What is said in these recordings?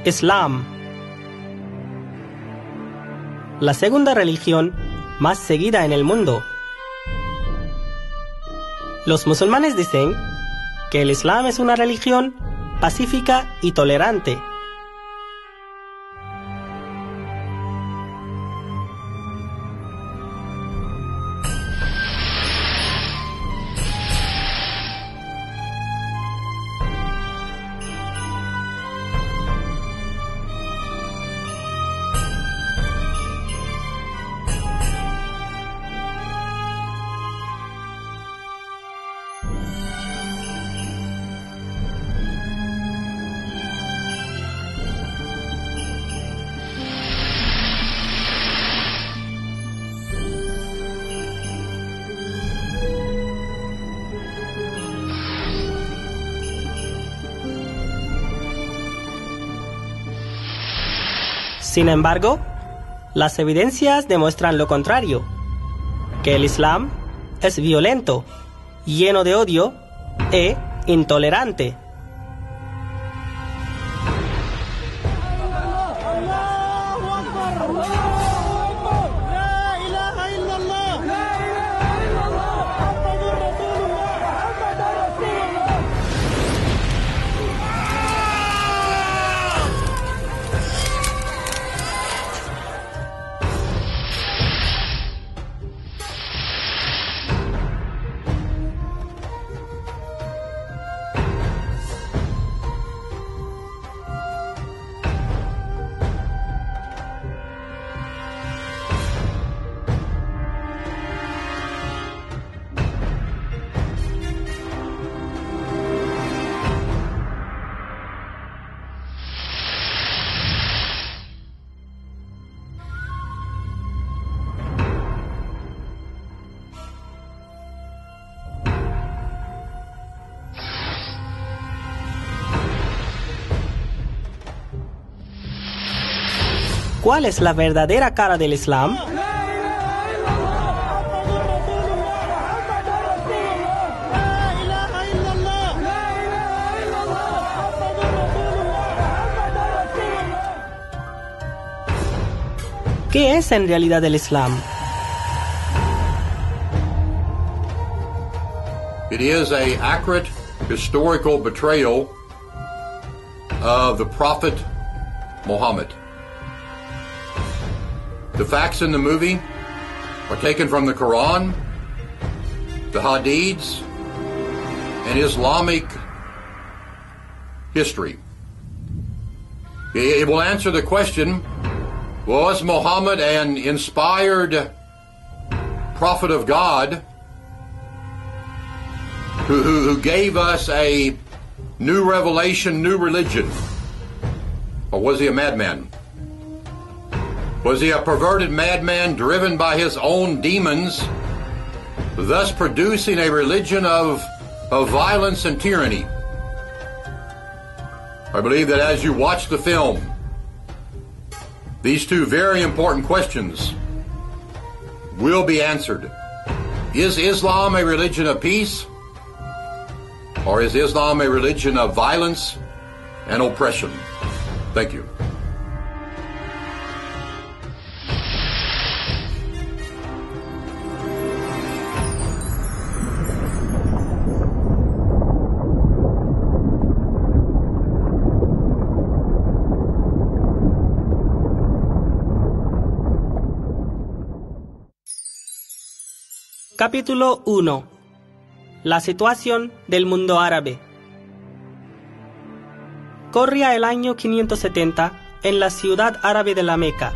Islam. La segunda religión más seguida en el mundo. Los musulmanes dicen que el Islam es una religión pacífica y tolerante. Sin embargo, las evidencias demuestran lo contrario, que el Islam es violento, lleno de odio e intolerante. ¿Cuál es la verdadera cara del Islam? ¿Qué es en realidad el Islam? It is an accurate historical portrayal of the Prophet Muhammad. The facts in the movie are taken from the Quran, the Hadiths, and Islamic history. It will answer the question, was Muhammad an inspired prophet of God who gave us a new revelation, new religion? Or was he a madman? Was he a perverted madman driven by his own demons, thus producing a religion of violence and tyranny? I believe that as you watch the film, these two very important questions will be answered. Is Islam a religion of peace? Or is Islam a religion of violence and oppression? Thank you. Capítulo 1. La situación del mundo árabe. Corría el año 570 en la ciudad árabe de la Meca,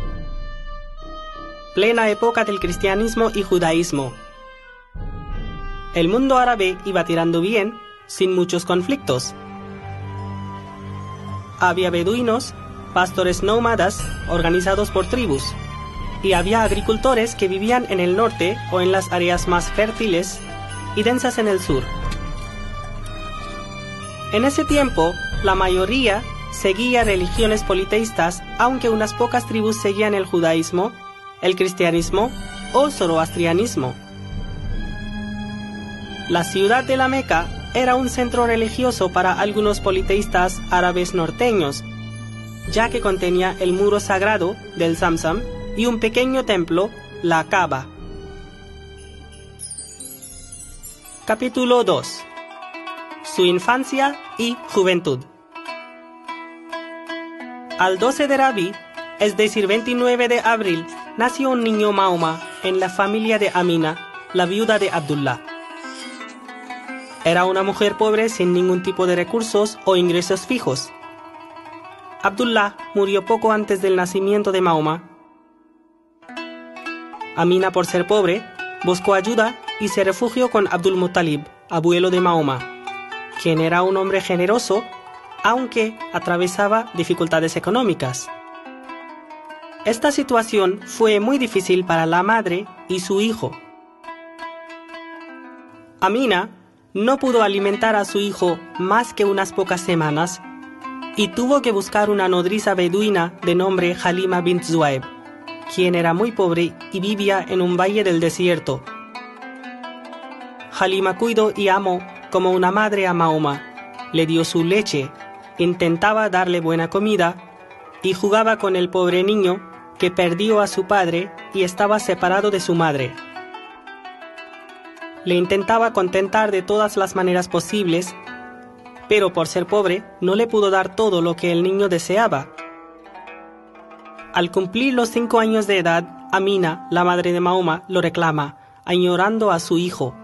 plena época del cristianismo y judaísmo. El mundo árabe iba tirando bien, sin muchos conflictos. Había beduinos, pastores nómadas organizados por tribus, y había agricultores que vivían en el norte o en las áreas más fértiles y densas en el sur. En ese tiempo, la mayoría seguía religiones politeístas, aunque unas pocas tribus seguían el judaísmo, el cristianismo o zoroastrianismo. La ciudad de la Meca era un centro religioso para algunos politeístas árabes norteños, ya que contenía el muro sagrado del Zamzam y un pequeño templo, la Kaaba. Capítulo 2. Su infancia y juventud. Al 12 de Rabi, es decir 29 de abril, nació un niño Mahoma en la familia de Amina, la viuda de Abdullah. Era una mujer pobre sin ningún tipo de recursos o ingresos fijos. Abdullah murió poco antes del nacimiento de Mahoma. Amina, por ser pobre, buscó ayuda y se refugió con Abdul Muttalib, abuelo de Mahoma, quien era un hombre generoso, aunque atravesaba dificultades económicas. Esta situación fue muy difícil para la madre y su hijo. Amina no pudo alimentar a su hijo más que unas pocas semanas y tuvo que buscar una nodriza beduina de nombre Halima bint Zuaib, quien era muy pobre y vivía en un valle del desierto. Halima cuidó y amó como una madre a Mahoma, le dio su leche, intentaba darle buena comida y jugaba con el pobre niño que perdió a su padre y estaba separado de su madre. Le intentaba contentar de todas las maneras posibles, pero por ser pobre no le pudo dar todo lo que el niño deseaba. Al cumplir los 5 años de edad, Amina, la madre de Mahoma, lo reclama, añorando a su hijo.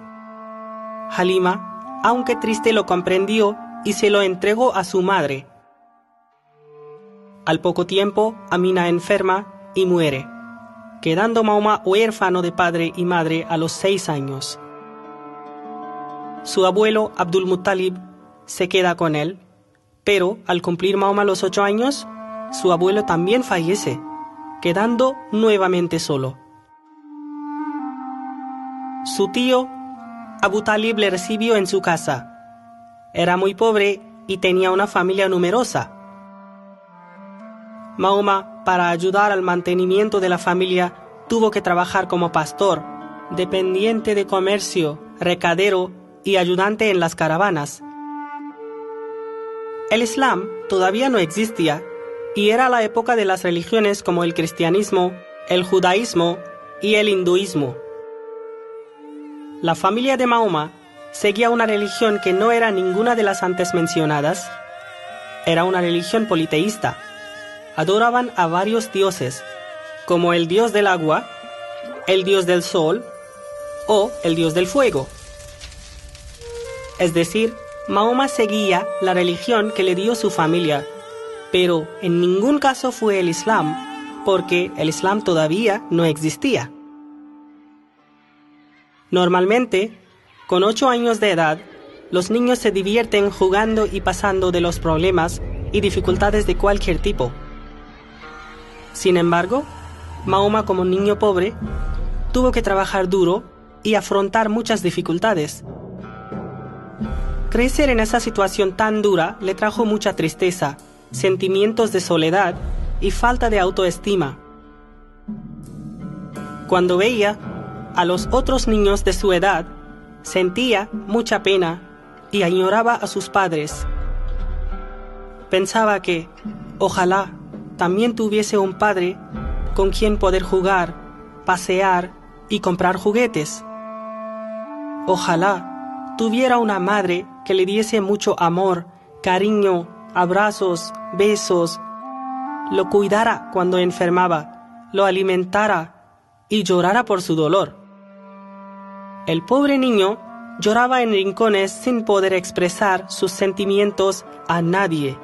Halima, aunque triste, lo comprendió y se lo entregó a su madre. Al poco tiempo, Amina enferma y muere, quedando Mahoma huérfano de padre y madre a los 6 años. Su abuelo, Abdul Muttalib, se queda con él, pero al cumplir Mahoma los 8 años, su abuelo también fallece, quedando nuevamente solo. Su tío, Abu Talib, le recibió en su casa. Era muy pobre y tenía una familia numerosa. Mahoma, para ayudar al mantenimiento de la familia, tuvo que trabajar como pastor, dependiente de comercio, recadero y ayudante en las caravanas. El Islam todavía no existía y era la época de las religiones como el cristianismo, el judaísmo y el hinduismo. La familia de Mahoma seguía una religión que no era ninguna de las antes mencionadas. Era una religión politeísta. Adoraban a varios dioses, como el dios del agua, el dios del sol o el dios del fuego. Es decir, Mahoma seguía la religión que le dio su familia, pero en ningún caso fue el Islam, porque el Islam todavía no existía. Normalmente, con 8 años de edad, los niños se divierten jugando y pasando de los problemas y dificultades de cualquier tipo. Sin embargo, Mahoma, como niño pobre, tuvo que trabajar duro y afrontar muchas dificultades. Crecer en esa situación tan dura le trajo mucha tristeza, sentimientos de soledad y falta de autoestima. Cuando veía a los otros niños de su edad, sentía mucha pena y añoraba a sus padres. Pensaba que, ojalá, también tuviese un padre con quien poder jugar, pasear y comprar juguetes. Ojalá tuviera una madre que le diese mucho amor, cariño, abrazos, besos, lo cuidara cuando enfermaba, lo alimentara y llorara por su dolor. El pobre niño lloraba en rincones sin poder expresar sus sentimientos a nadie.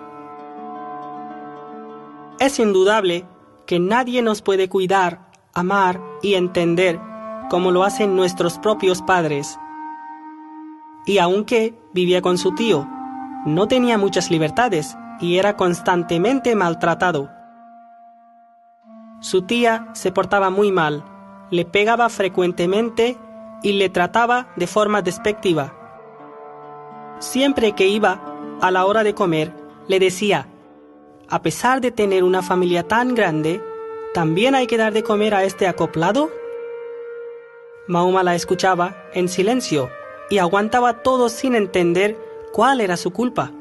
Es indudable que nadie nos puede cuidar, amar y entender como lo hacen nuestros propios padres. Y aunque vivía con su tío, no tenía muchas libertades y era constantemente maltratado. Su tía se portaba muy mal, le pegaba frecuentemente y le trataba de forma despectiva. Siempre que iba a la hora de comer, le decía: a pesar de tener una familia tan grande, ¿también hay que dar de comer a este acoplado? Mahoma la escuchaba en silencio y aguantaba todo sin entender cuál era su culpa.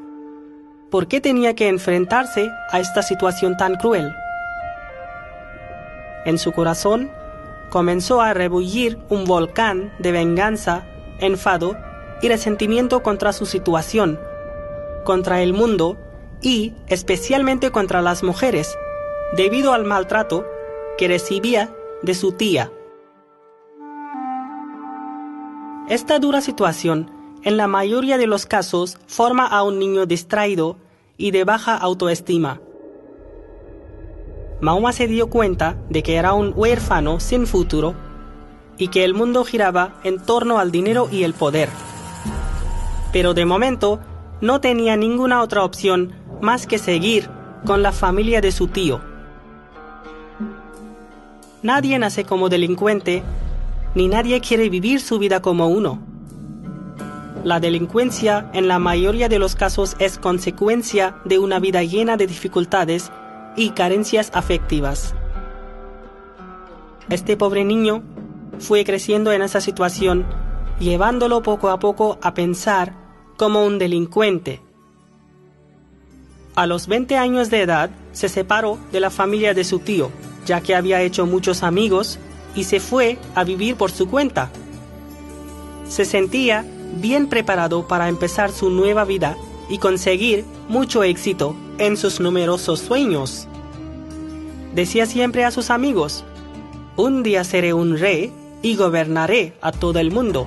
por qué tenía que enfrentarse a esta situación tan cruel. En su corazón comenzó a rebullir un volcán de venganza, enfado y resentimiento contra su situación, contra el mundo y especialmente contra las mujeres, debido al maltrato que recibía de su tía. Esta dura situación, en la mayoría de los casos, forma a un niño distraído y de baja autoestima. Mahoma se dio cuenta de que era un huérfano sin futuro y que el mundo giraba en torno al dinero y el poder. Pero de momento no tenía ninguna otra opción más que seguir con la familia de su tío. Nadie nace como delincuente, ni nadie quiere vivir su vida como uno. La delincuencia en la mayoría de los casos es consecuencia de una vida llena de dificultades y carencias afectivas. Este pobre niño fue creciendo en esa situación, llevándolo poco a poco a pensar como un delincuente. A los 20 años de edad se separó de la familia de su tío, ya que había hecho muchos amigos y se fue a vivir por su cuenta. Se sentía bien preparado para empezar su nueva vida y conseguir mucho éxito en sus numerosos sueños. Decía siempre a sus amigos: un día seré un rey y gobernaré a todo el mundo.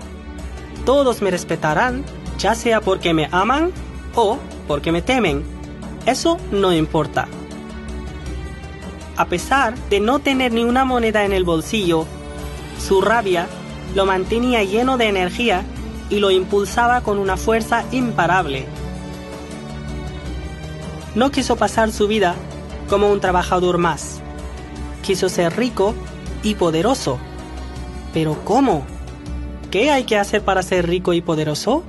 Todos me respetarán, ya sea porque me aman o porque me temen. Eso no importa. A pesar de no tener ni una moneda en el bolsillo, su rabia lo mantenía lleno de energía y lo impulsaba con una fuerza imparable. No quiso pasar su vida como un trabajador más. Quiso ser rico y poderoso. ¿Pero cómo? ¿Qué hay que hacer para ser rico y poderoso?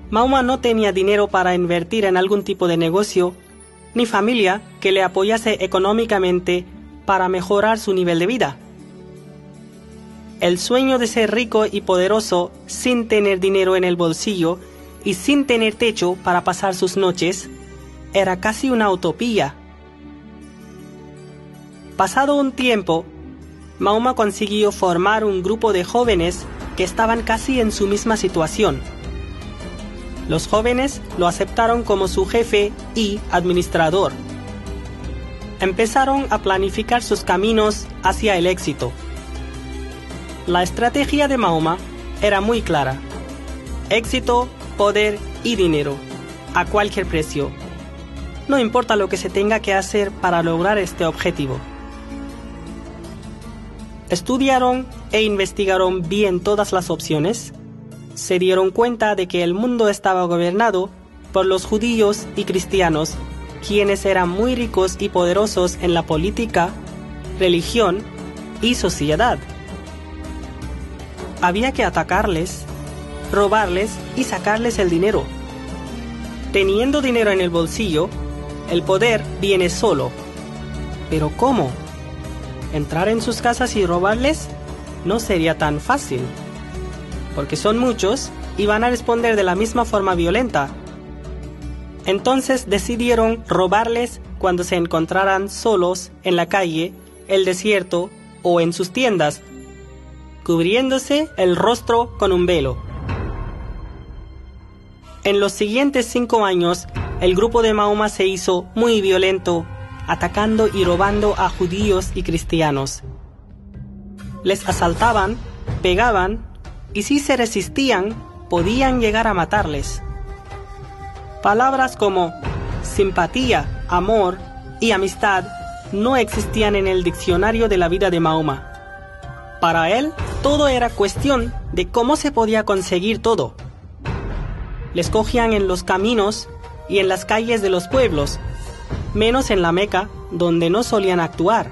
Mahoma no tenía dinero para invertir en algún tipo de negocio, ni familia que le apoyase económicamente para mejorar su nivel de vida. El sueño de ser rico y poderoso sin tener dinero en el bolsillo y sin tener techo para pasar sus noches era casi una utopía. Pasado un tiempo, Mahoma consiguió formar un grupo de jóvenes que estaban casi en su misma situación. Los jóvenes lo aceptaron como su jefe y administrador. Empezaron a planificar sus caminos hacia el éxito. La estrategia de Mahoma era muy clara: éxito, poder y dinero, a cualquier precio. No importa lo que se tenga que hacer para lograr este objetivo. Estudiaron e investigaron bien todas las opciones. Se dieron cuenta de que el mundo estaba gobernado por los judíos y cristianos, quienes eran muy ricos y poderosos en la política, religión y sociedad. Había que atacarles, robarles y sacarles el dinero. Teniendo dinero en el bolsillo, el poder viene solo. ¿Pero cómo? ¿Entrar en sus casas y robarles? No sería tan fácil, porque son muchos y van a responder de la misma forma violenta. Entonces decidieron robarles cuando se encontraran solos en la calle, el desierto o en sus tiendas, cubriéndose el rostro con un velo. En los siguientes 5 años, el grupo de Mahoma se hizo muy violento, atacando y robando a judíos y cristianos. Les asaltaban, pegaban, y si se resistían, podían llegar a matarles. Palabras como simpatía, amor y amistad no existían en el diccionario de la vida de Mahoma. Para él, todo era cuestión de cómo se podía conseguir todo. Les cogían en los caminos y en las calles de los pueblos, menos en la Meca, donde no solían actuar.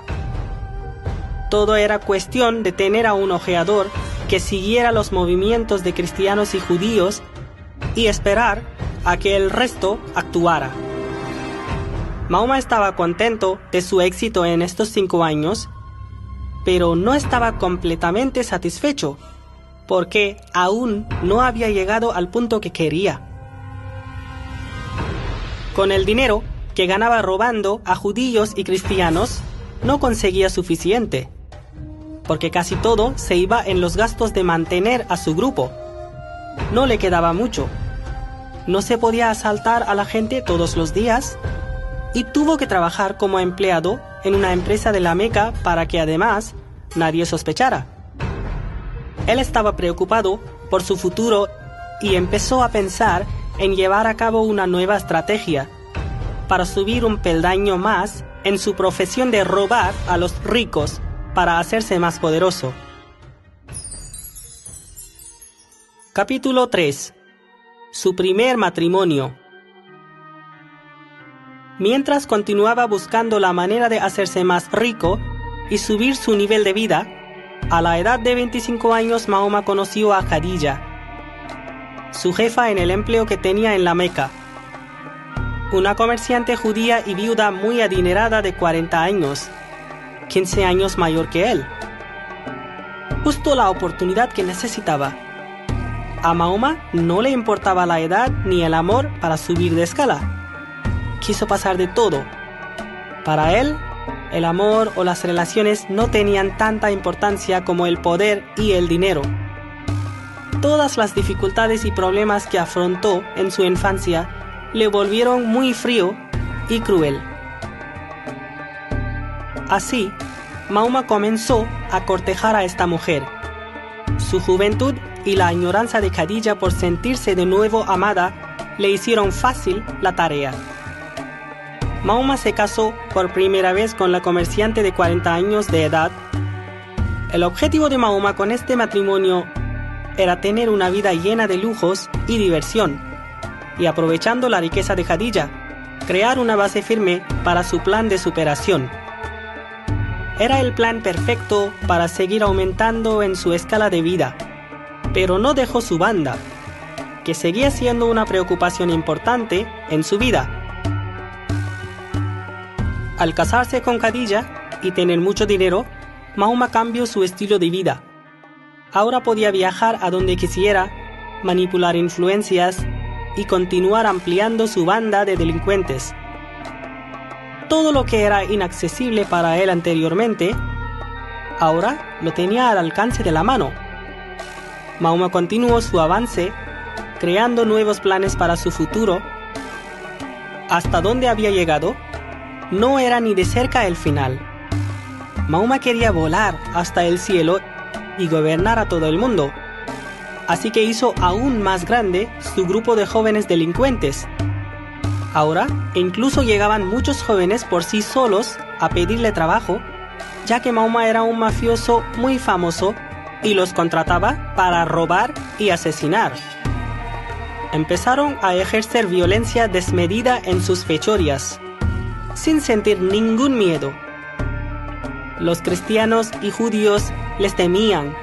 Todo era cuestión de tener a un ojeador que siguiera los movimientos de cristianos y judíos y esperar a que el resto actuara. Mahoma estaba contento de su éxito en estos 5 años, pero no estaba completamente satisfecho, porque aún no había llegado al punto que quería. Con el dinero que ganaba robando a judíos y cristianos, no conseguía suficiente, porque casi todo se iba en los gastos de mantener a su grupo. No le quedaba mucho. No se podía asaltar a la gente todos los días y tuvo que trabajar como empleado en una empresa de la Meca para que además nadie sospechara. Él estaba preocupado por su futuro y empezó a pensar en llevar a cabo una nueva estrategia para subir un peldaño más en su profesión de robar a los ricos para hacerse más poderoso. Capítulo 3. Su primer matrimonio. Mientras continuaba buscando la manera de hacerse más rico y subir su nivel de vida, a la edad de 25 años Mahoma conoció a Khadija, su jefa en el empleo que tenía en la Meca, una comerciante judía y viuda muy adinerada de 40 años, 15 años mayor que él. Justo la oportunidad que necesitaba. A Mahoma no le importaba la edad ni el amor para subir de escala. Quiso pasar de todo. Para él, el amor o las relaciones no tenían tanta importancia como el poder y el dinero. Todas las dificultades y problemas que afrontó en su infancia le volvieron muy frío y cruel. Así, Mahoma comenzó a cortejar a esta mujer. Su juventud y la añoranza de Khadija por sentirse de nuevo amada le hicieron fácil la tarea. Mahoma se casó por primera vez con la comerciante de 40 años de edad. El objetivo de Mahoma con este matrimonio era tener una vida llena de lujos y diversión, y aprovechando la riqueza de Khadija, crear una base firme para su plan de superación. Era el plan perfecto para seguir aumentando en su escala de vida, pero no dejó su banda, que seguía siendo una preocupación importante en su vida. Al casarse con Khadija y tener mucho dinero, Mahoma cambió su estilo de vida. Ahora podía viajar a donde quisiera, manipular influencias y continuar ampliando su banda de delincuentes. Todo lo que era inaccesible para él anteriormente, ahora lo tenía al alcance de la mano. Mahoma continuó su avance, creando nuevos planes para su futuro. Hasta donde había llegado, no era ni de cerca el final. Mahoma quería volar hasta el cielo y gobernar a todo el mundo. Así que hizo aún más grande su grupo de jóvenes delincuentes. Ahora, incluso llegaban muchos jóvenes por sí solos a pedirle trabajo, ya que Mahoma era un mafioso muy famoso y los contrataba para robar y asesinar. Empezaron a ejercer violencia desmedida en sus fechorías, sin sentir ningún miedo. Los cristianos y judíos les temían.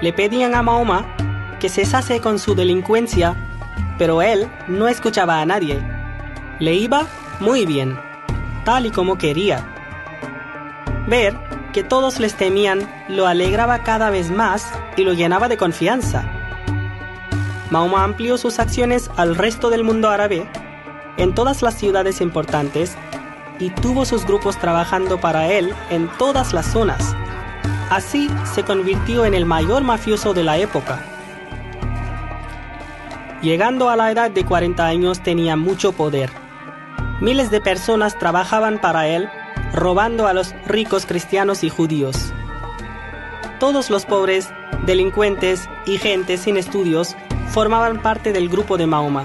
Le pedían a Mahoma que cesase con su delincuencia, pero él no escuchaba a nadie. Le iba muy bien, tal y como quería. Ver que todos les temían lo alegraba cada vez más y lo llenaba de confianza. Mahoma amplió sus acciones al resto del mundo árabe, en todas las ciudades importantes, y tuvo sus grupos trabajando para él en todas las zonas. Así se convirtió en el mayor mafioso de la época. Llegando a la edad de 40 años tenía mucho poder. Miles de personas trabajaban para él, robando a los ricos cristianos y judíos. Todos los pobres, delincuentes y gente sin estudios formaban parte del grupo de Mahoma,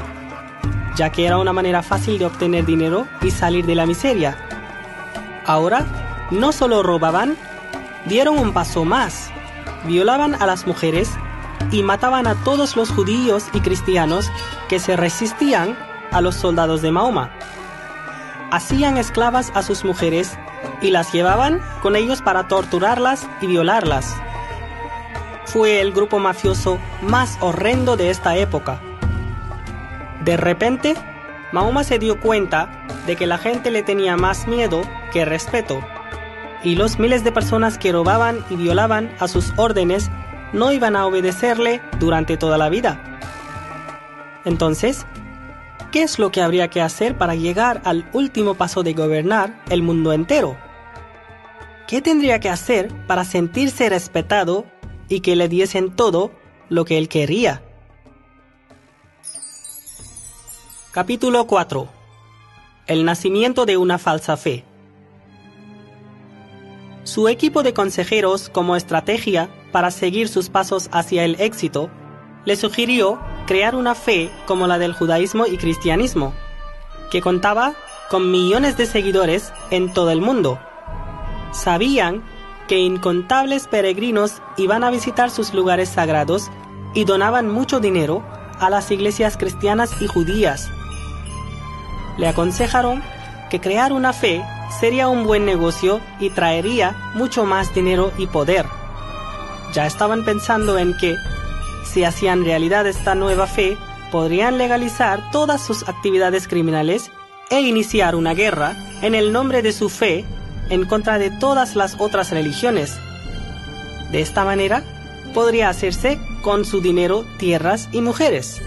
ya que era una manera fácil de obtener dinero y salir de la miseria. Ahora, no solo robaban, dieron un paso más. Violaban a las mujeres y mataban a todos los judíos y cristianos que se resistían a los soldados de Mahoma. Hacían esclavas a sus mujeres y las llevaban con ellos para torturarlas y violarlas. Fue el grupo mafioso más horrendo de esta época. De repente, Mahoma se dio cuenta de que la gente le tenía más miedo que respeto, y los miles de personas que robaban y violaban a sus órdenes no iban a obedecerle durante toda la vida. Entonces, ¿qué es lo que habría que hacer para llegar al último paso de gobernar el mundo entero? ¿Qué tendría que hacer para sentirse respetado y que le diesen todo lo que él quería? Capítulo 4. El nacimiento de una falsa fe. Su equipo de consejeros, como estrategia para seguir sus pasos hacia el éxito, le sugirió crear una fe como la del judaísmo y cristianismo, que contaba con millones de seguidores en todo el mundo. Sabían que incontables peregrinos iban a visitar sus lugares sagrados y donaban mucho dinero a las iglesias cristianas y judías. Le aconsejaron que crear una fe sería un buen negocio y traería mucho más dinero y poder. Ya estaban pensando en que, si hacían realidad esta nueva fe, podrían legalizar todas sus actividades criminales e iniciar una guerra en el nombre de su fe en contra de todas las otras religiones. De esta manera, podría hacerse con su dinero tierras y mujeres.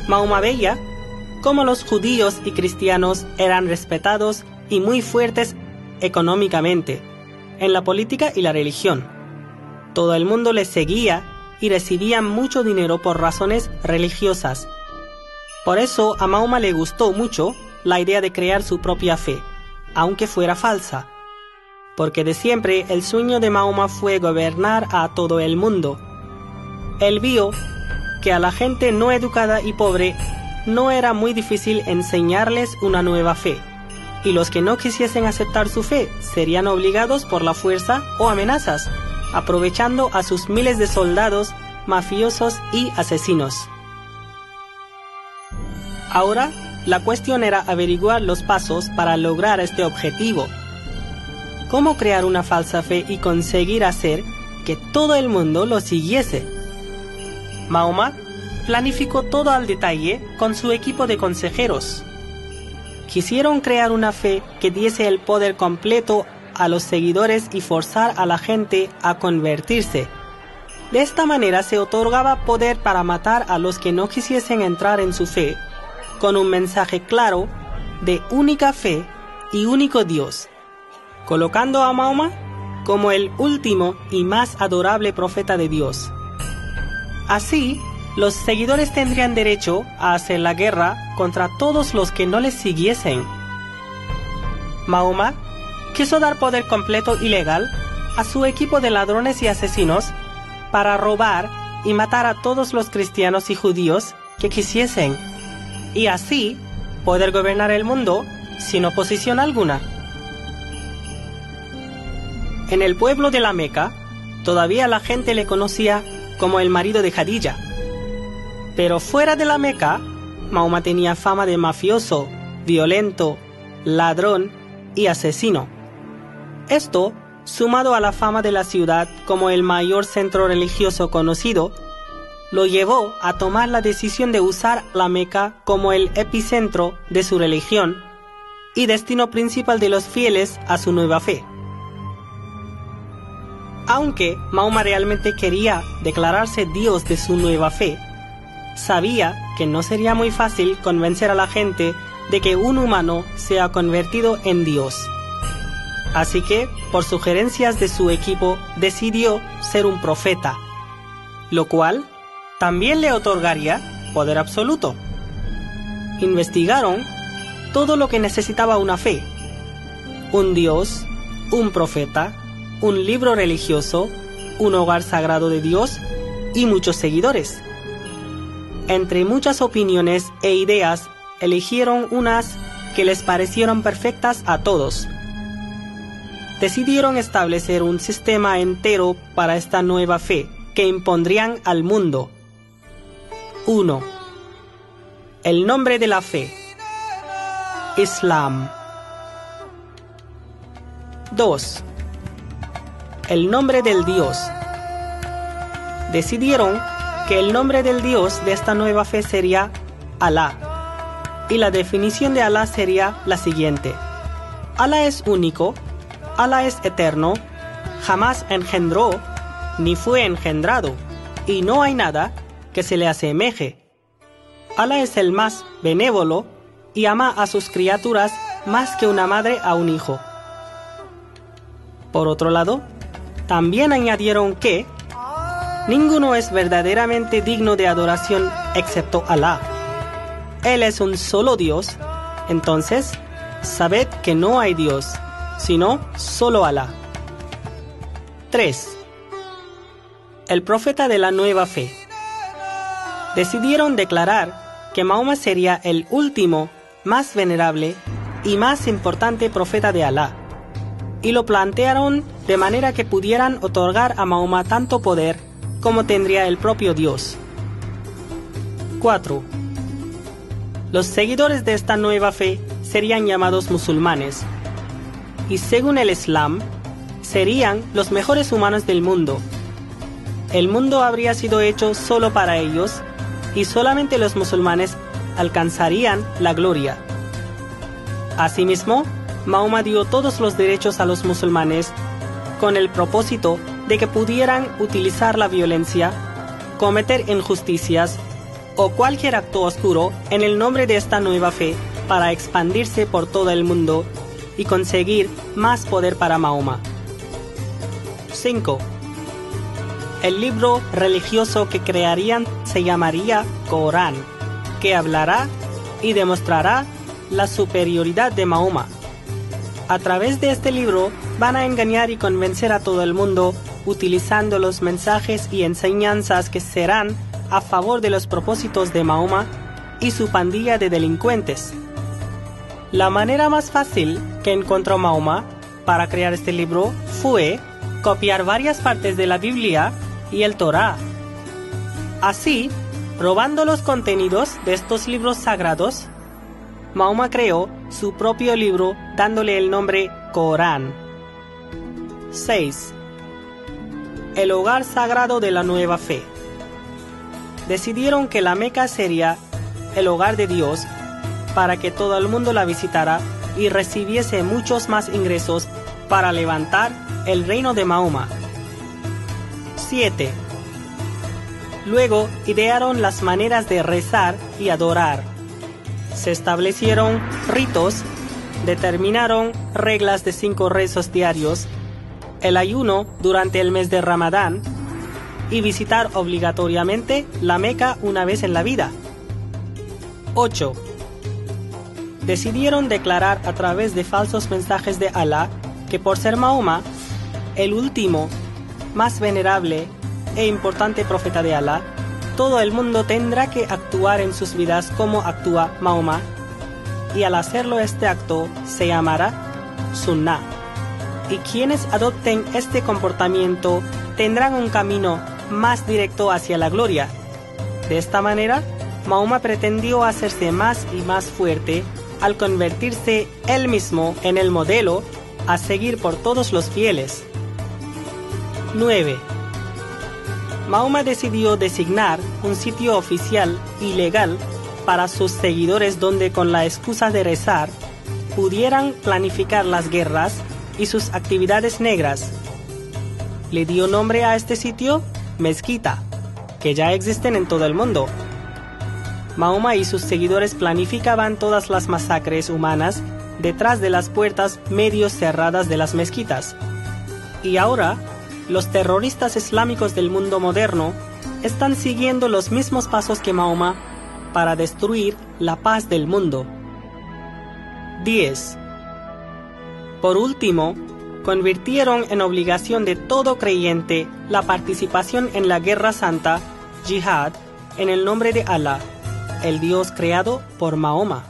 Mahoma veía cómo los judíos y cristianos eran respetados y muy fuertes económicamente, en la política y la religión. Todo el mundo les seguía y recibía mucho dinero por razones religiosas. Por eso a Mahoma le gustó mucho la idea de crear su propia fe, aunque fuera falsa, porque de siempre el sueño de Mahoma fue gobernar a todo el mundo. Él vio que a la gente no educada y pobre no era muy difícil enseñarles una nueva fe, y los que no quisiesen aceptar su fe serían obligados por la fuerza o amenazas, aprovechando a sus miles de soldados, mafiosos y asesinos. Ahora, la cuestión era averiguar los pasos para lograr este objetivo. ¿Cómo crear una falsa fe y conseguir hacer que todo el mundo lo siguiese? Mahoma planificó todo al detalle con su equipo de consejeros. Quisieron crear una fe que diese el poder completo a los seguidores y forzar a la gente a convertirse. De esta manera se otorgaba poder para matar a los que no quisiesen entrar en su fe, con un mensaje claro de única fe y único Dios, colocando a Mahoma como el último y más adorable profeta de Dios. Así, los seguidores tendrían derecho a hacer la guerra contra todos los que no les siguiesen. Mahoma quiso dar poder completo y legal a su equipo de ladrones y asesinos para robar y matar a todos los cristianos y judíos que quisiesen, y así poder gobernar el mundo sin oposición alguna. En el pueblo de la Meca, todavía la gente le conocía como el marido de Khadija. Pero fuera de la Meca, Mahoma tenía fama de mafioso, violento, ladrón y asesino. Esto, sumado a la fama de la ciudad como el mayor centro religioso conocido, lo llevó a tomar la decisión de usar la Meca como el epicentro de su religión y destino principal de los fieles a su nueva fe. Aunque Mahoma realmente quería declararse Dios de su nueva fe, sabía que no sería muy fácil convencer a la gente de que un humano se ha convertido en Dios. Así que, por sugerencias de su equipo, decidió ser un profeta, lo cual también le otorgaría poder absoluto. Investigaron todo lo que necesitaba una fe: un Dios, un profeta, un libro religioso, un hogar sagrado de Dios y muchos seguidores. Entre muchas opiniones e ideas, eligieron unas que les parecieron perfectas a todos. Decidieron establecer un sistema entero para esta nueva fe que impondrían al mundo. 1. El nombre de la fe: Islam. 2. El nombre del Dios. Decidieron que el nombre del Dios de esta nueva fe sería Alá, y la definición de Alá sería la siguiente: Alá es único, Alá es eterno, jamás engendró ni fue engendrado, y no hay nada que se le asemeje. Alá es el más benévolo y ama a sus criaturas más que una madre a un hijo. Por otro lado, también añadieron que ninguno es verdaderamente digno de adoración excepto Alá. Él es un solo Dios, entonces sabed que no hay Dios, sino solo Alá. 3. El profeta de la nueva fe. Decidieron declarar que Mahoma sería el último, más venerable y más importante profeta de Alá, y lo plantearon de manera que pudieran otorgar a Mahoma tanto poder como tendría el propio Dios. 4. Los seguidores de esta nueva fe serían llamados musulmanes, y según el Islam, serían los mejores humanos del mundo. El mundo habría sido hecho solo para ellos, y solamente los musulmanes alcanzarían la gloria. Asimismo, Mahoma dio todos los derechos a los musulmanes con el propósito de que pudieran utilizar la violencia, cometer injusticias o cualquier acto oscuro en el nombre de esta nueva fe para expandirse por todo el mundo y conseguir más poder para Mahoma. 5. El libro religioso que crearían se llamaría Corán, que hablará y demostrará la superioridad de Mahoma. A través de este libro van a engañar y convencer a todo el mundo utilizando los mensajes y enseñanzas que serán a favor de los propósitos de Mahoma y su pandilla de delincuentes. La manera más fácil que encontró Mahoma para crear este libro fue copiar varias partes de la Biblia y el Torá. Así, robando los contenidos de estos libros sagrados, Mahoma creó su propio libro dándole el nombre Corán. 6. El hogar sagrado de la nueva fe. Decidieron que la Meca sería el hogar de Dios para que todo el mundo la visitara y recibiese muchos más ingresos para levantar el reino de Mahoma. 7. Luego idearon las maneras de rezar y adorar. Se establecieron ritos, determinaron reglas de 5 rezos diarios, el ayuno durante el mes de Ramadán y visitar obligatoriamente la Meca una vez en la vida. 8. Decidieron declarar a través de falsos mensajes de Alá que por ser Mahoma, el último, más venerable e importante profeta de Alá, todo el mundo tendrá que actuar en sus vidas como actúa Mahoma, y al hacerlo este acto se llamará Sunnah. Y quienes adopten este comportamiento tendrán un camino más directo hacia la gloria. De esta manera, Mahoma pretendió hacerse más y más fuerte al convertirse él mismo en el modelo a seguir por todos los fieles. 9. Mahoma decidió designar un sitio oficial y legal para sus seguidores donde con la excusa de rezar pudieran planificar las guerras y sus actividades negras. Le dio nombre a este sitio Mezquita, que ya existen en todo el mundo. Mahoma y sus seguidores planificaban todas las masacres humanas detrás de las puertas medio cerradas de las mezquitas. Y ahora, los terroristas islámicos del mundo moderno están siguiendo los mismos pasos que Mahoma para destruir la paz del mundo. 10. Por último, convirtieron en obligación de todo creyente la participación en la Guerra Santa, Jihad, en el nombre de Alá, el Dios creado por Mahoma.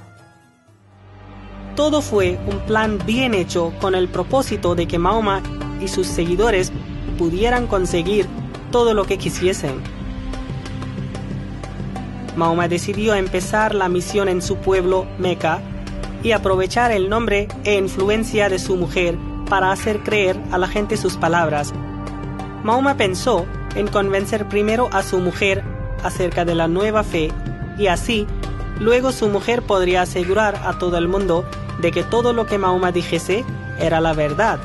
Todo fue un plan bien hecho con el propósito de que Mahoma y sus seguidores pudieran conseguir todo lo que quisiesen. Mahoma decidió empezar la misión en su pueblo, Meca, y aprovechar el nombre e influencia de su mujer para hacer creer a la gente sus palabras. Mahoma pensó en convencer primero a su mujer acerca de la nueva fe y así, luego su mujer podría asegurar a todo el mundo de que todo lo que Mahoma dijese era la verdad.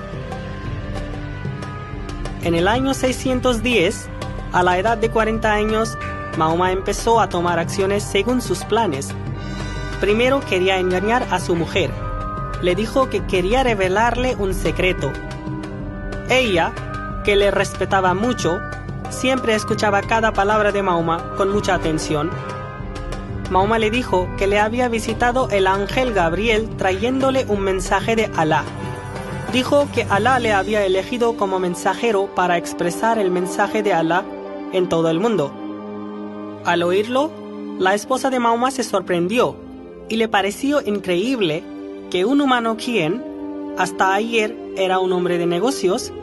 En el año 610, a la edad de 40 años, Mahoma empezó a tomar acciones según sus planes. Primero quería engañar a su mujer. Le dijo que quería revelarle un secreto. Ella, que le respetaba mucho, siempre escuchaba cada palabra de Mahoma con mucha atención. Mahoma le dijo que le había visitado el ángel Gabriel trayéndole un mensaje de Alá. Dijo que Alá le había elegido como mensajero para expresar el mensaje de Alá en todo el mundo. Al oírlo, la esposa de Mahoma se sorprendió y le pareció increíble que un humano quien, hasta ayer, era un hombre de negocios,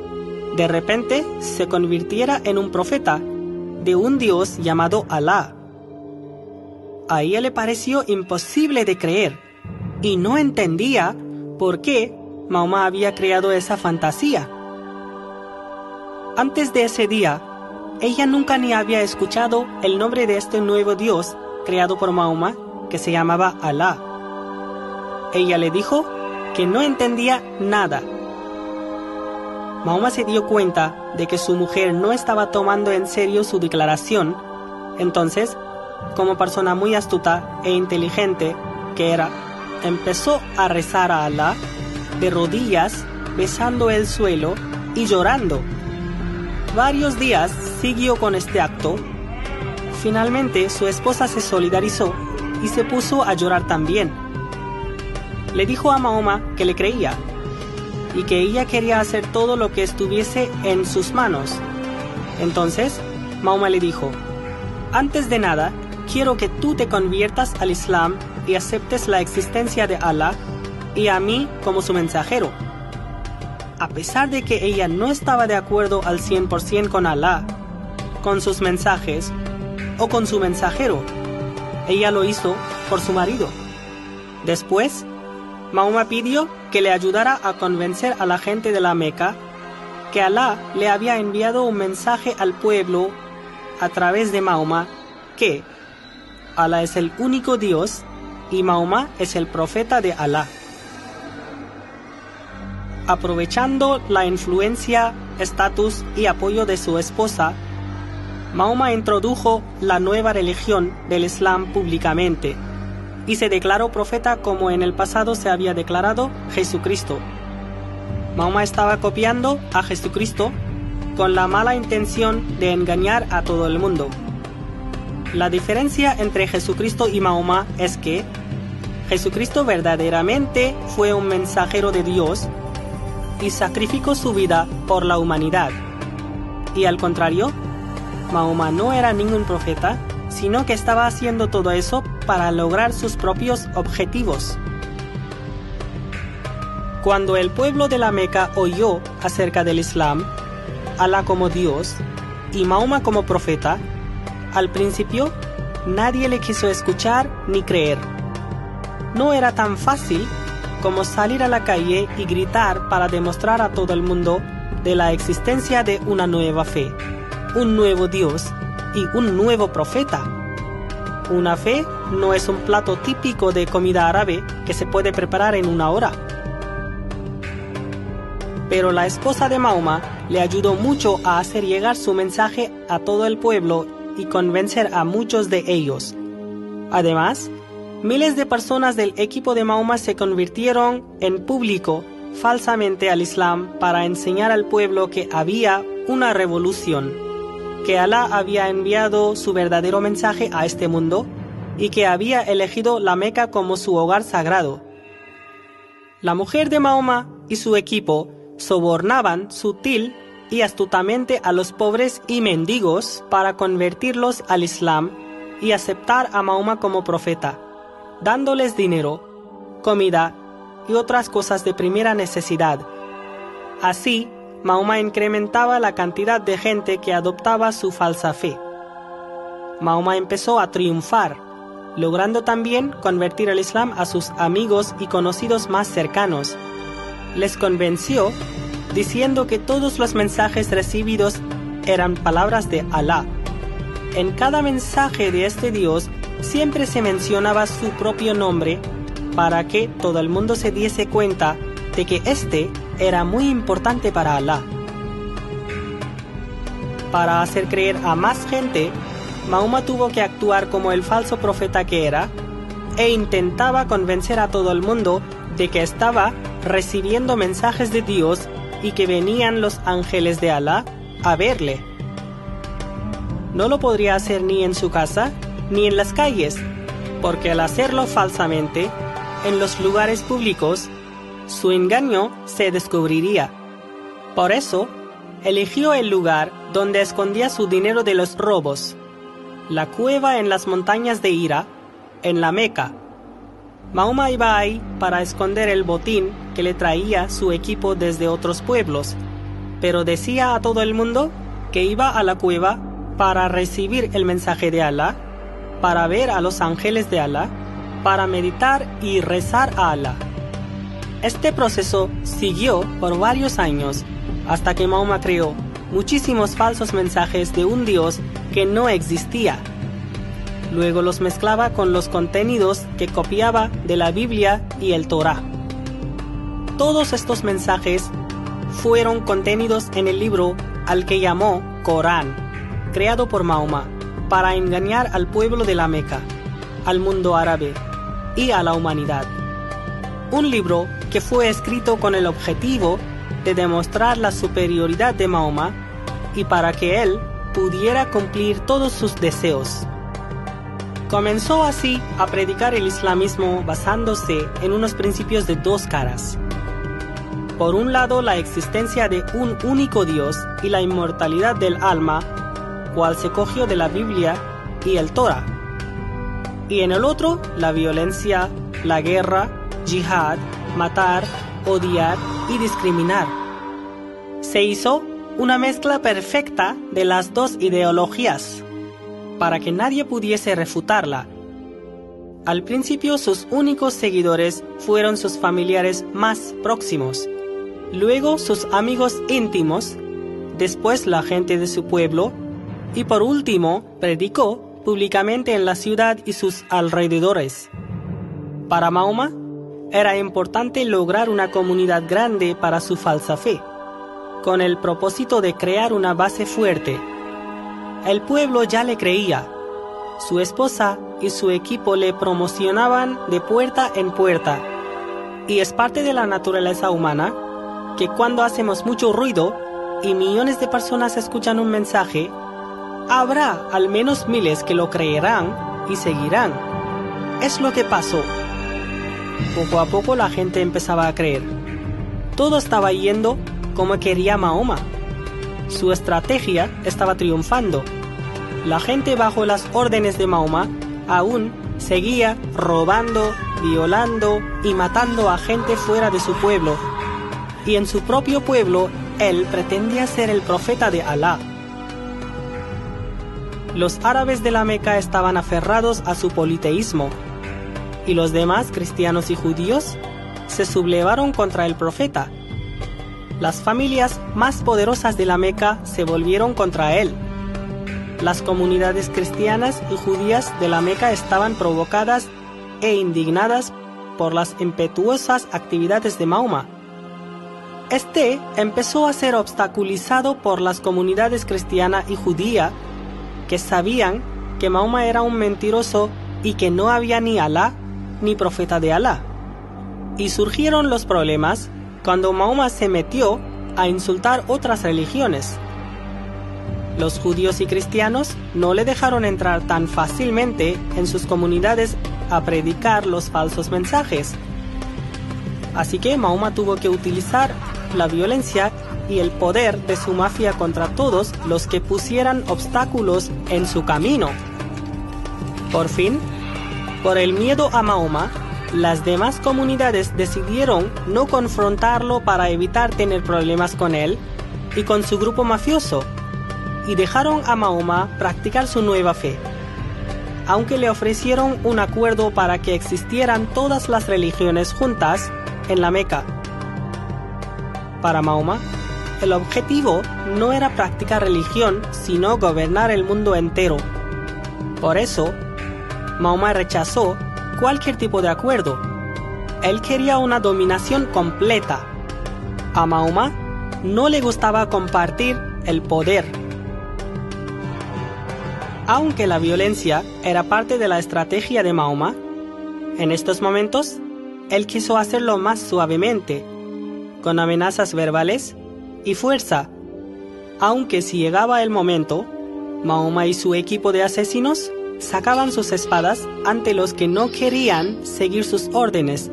de repente se convirtiera en un profeta de un Dios llamado Alá. A ella le pareció imposible de creer y no entendía por qué Mahoma había creado esa fantasía. Antes de ese día, ella nunca ni había escuchado el nombre de este nuevo Dios creado por Mahoma, que se llamaba Alá. Ella le dijo que no entendía nada. Mahoma se dio cuenta de que su mujer no estaba tomando en serio su declaración. Entonces, como persona muy astuta e inteligente que era, empezó a rezar a Alá de rodillas, besando el suelo y llorando. Varios días siguió con este acto. Finalmente, su esposa se solidarizó y se puso a llorar también. Le dijo a Mahoma que le creía y que ella quería hacer todo lo que estuviese en sus manos. Entonces, Mahoma le dijo: antes de nada, quiero que tú te conviertas al Islam y aceptes la existencia de Alá y a mí como su mensajero. A pesar de que ella no estaba de acuerdo al 100% con Alá, con sus mensajes o con su mensajero, ella lo hizo por su marido. Después, Mahoma pidió que le ayudara a convencer a la gente de la Meca que Alá le había enviado un mensaje al pueblo a través de Mahoma, que Alá es el único Dios y Mahoma es el profeta de Alá. Aprovechando la influencia, estatus y apoyo de su esposa, Mahoma introdujo la nueva religión del Islam públicamente y se declaró profeta como en el pasado se había declarado Jesucristo. Mahoma estaba copiando a Jesucristo con la mala intención de engañar a todo el mundo. La diferencia entre Jesucristo y Mahoma es que Jesucristo verdaderamente fue un mensajero de Dios y sacrificó su vida por la humanidad. Y al contrario, Mahoma no era ningún profeta, sino que estaba haciendo todo eso para lograr sus propios objetivos. Cuando el pueblo de la Meca oyó acerca del Islam, Alá como Dios y Mahoma como profeta, al principio nadie le quiso escuchar ni creer. No era tan fácil como salir a la calle y gritar para demostrar a todo el mundo de la existencia de una nueva fe, un nuevo Dios y un nuevo profeta. Una fe no es un plato típico de comida árabe que se puede preparar en una hora. Pero la esposa de Mahoma le ayudó mucho a hacer llegar su mensaje a todo el pueblo y convencer a muchos de ellos. Además, miles de personas del equipo de Mahoma se convirtieron en público falsamente al Islam para enseñar al pueblo que había una revolución, que Alá había enviado su verdadero mensaje a este mundo y que había elegido la Meca como su hogar sagrado. La mujer de Mahoma y su equipo sobornaban sutil y astutamente a los pobres y mendigos para convertirlos al Islam y aceptar a Mahoma como profeta, dándoles dinero, comida y otras cosas de primera necesidad. Así, Mahoma incrementaba la cantidad de gente que adoptaba su falsa fe. Mahoma empezó a triunfar, logrando también convertir al Islam a sus amigos y conocidos más cercanos. Les convenció diciendo que todos los mensajes recibidos eran palabras de Alá. En cada mensaje de este Dios siempre se mencionaba su propio nombre para que todo el mundo se diese cuenta de que este era muy importante para Alá. Para hacer creer a más gente, Mahoma tuvo que actuar como el falso profeta que era e intentaba convencer a todo el mundo de que estaba recibiendo mensajes de Dios y que venían los ángeles de Alá a verle. No lo podría hacer ni en su casa ni en las calles, porque al hacerlo falsamente, en los lugares públicos, su engaño se descubriría. Por eso, eligió el lugar donde escondía su dinero de los robos, la cueva en las montañas de Hira, en la Meca. Mahoma iba ahí para esconder el botín que le traía su equipo desde otros pueblos, pero decía a todo el mundo que iba a la cueva para recibir el mensaje de Alá, para ver a los ángeles de Alá, para meditar y rezar a Alá. Este proceso siguió por varios años, hasta que Mahoma creó muchísimos falsos mensajes de un Dios que no existía. Luego los mezclaba con los contenidos que copiaba de la Biblia y el Torá. Todos estos mensajes fueron contenidos en el libro al que llamó Corán, creado por Mahoma, para engañar al pueblo de la Meca, al mundo árabe y a la humanidad. Un libro que fue escrito con el objetivo de demostrar la superioridad de Mahoma y para que él pudiera cumplir todos sus deseos. Comenzó así a predicar el islamismo basándose en unos principios de dos caras. Por un lado, la existencia de un único Dios y la inmortalidad del alma, cual se cogió de la Biblia y el Torá. Y en el otro, la violencia, la guerra, yihad, matar, odiar y discriminar. Se hizo una mezcla perfecta de las dos ideologías, para que nadie pudiese refutarla. Al principio sus únicos seguidores fueron sus familiares más próximos, luego sus amigos íntimos, después la gente de su pueblo, y por último predicó públicamente en la ciudad y sus alrededores. Para Mahoma, era importante lograr una comunidad grande para su falsa fe, con el propósito de crear una base fuerte. El pueblo ya le creía. Su esposa y su equipo le promocionaban de puerta en puerta. Y es parte de la naturaleza humana que cuando hacemos mucho ruido y millones de personas escuchan un mensaje, habrá al menos miles que lo creerán y seguirán. Es lo que pasó. Poco a poco la gente empezaba a creer. Todo estaba yendo como quería Mahoma. Su estrategia estaba triunfando. La gente bajo las órdenes de Mahoma aún seguía robando, violando y matando a gente fuera de su pueblo. Y en su propio pueblo, él pretendía ser el profeta de Alá. Los árabes de la Meca estaban aferrados a su politeísmo, y los demás cristianos y judíos se sublevaron contra el profeta. Las familias más poderosas de la Meca se volvieron contra él. Las comunidades cristianas y judías de la Meca estaban provocadas e indignadas por las impetuosas actividades de Mahoma. Este empezó a ser obstaculizado por las comunidades cristiana y judía, que sabían que Mahoma era un mentiroso y que no había ni Alá ni profeta de Alá. Y surgieron los problemas cuando Mahoma se metió a insultar otras religiones. Los judíos y cristianos no le dejaron entrar tan fácilmente en sus comunidades a predicar los falsos mensajes. Así que Mahoma tuvo que utilizar la violencia y el poder de su mafia contra todos los que pusieran obstáculos en su camino. Por fin, por el miedo a Mahoma, las demás comunidades decidieron no confrontarlo para evitar tener problemas con él y con su grupo mafioso, y dejaron a Mahoma practicar su nueva fe, aunque le ofrecieron un acuerdo para que existieran todas las religiones juntas en la Meca. Para Mahoma, el objetivo no era practicar religión, sino gobernar el mundo entero. Por eso, Mahoma rechazó cualquier tipo de acuerdo. Él quería una dominación completa. A Mahoma no le gustaba compartir el poder. Aunque la violencia era parte de la estrategia de Mahoma, en estos momentos, él quiso hacerlo más suavemente, con amenazas verbales y fuerza. Aunque si llegaba el momento, Mahoma y su equipo de asesinos sacaban sus espadas ante los que no querían seguir sus órdenes.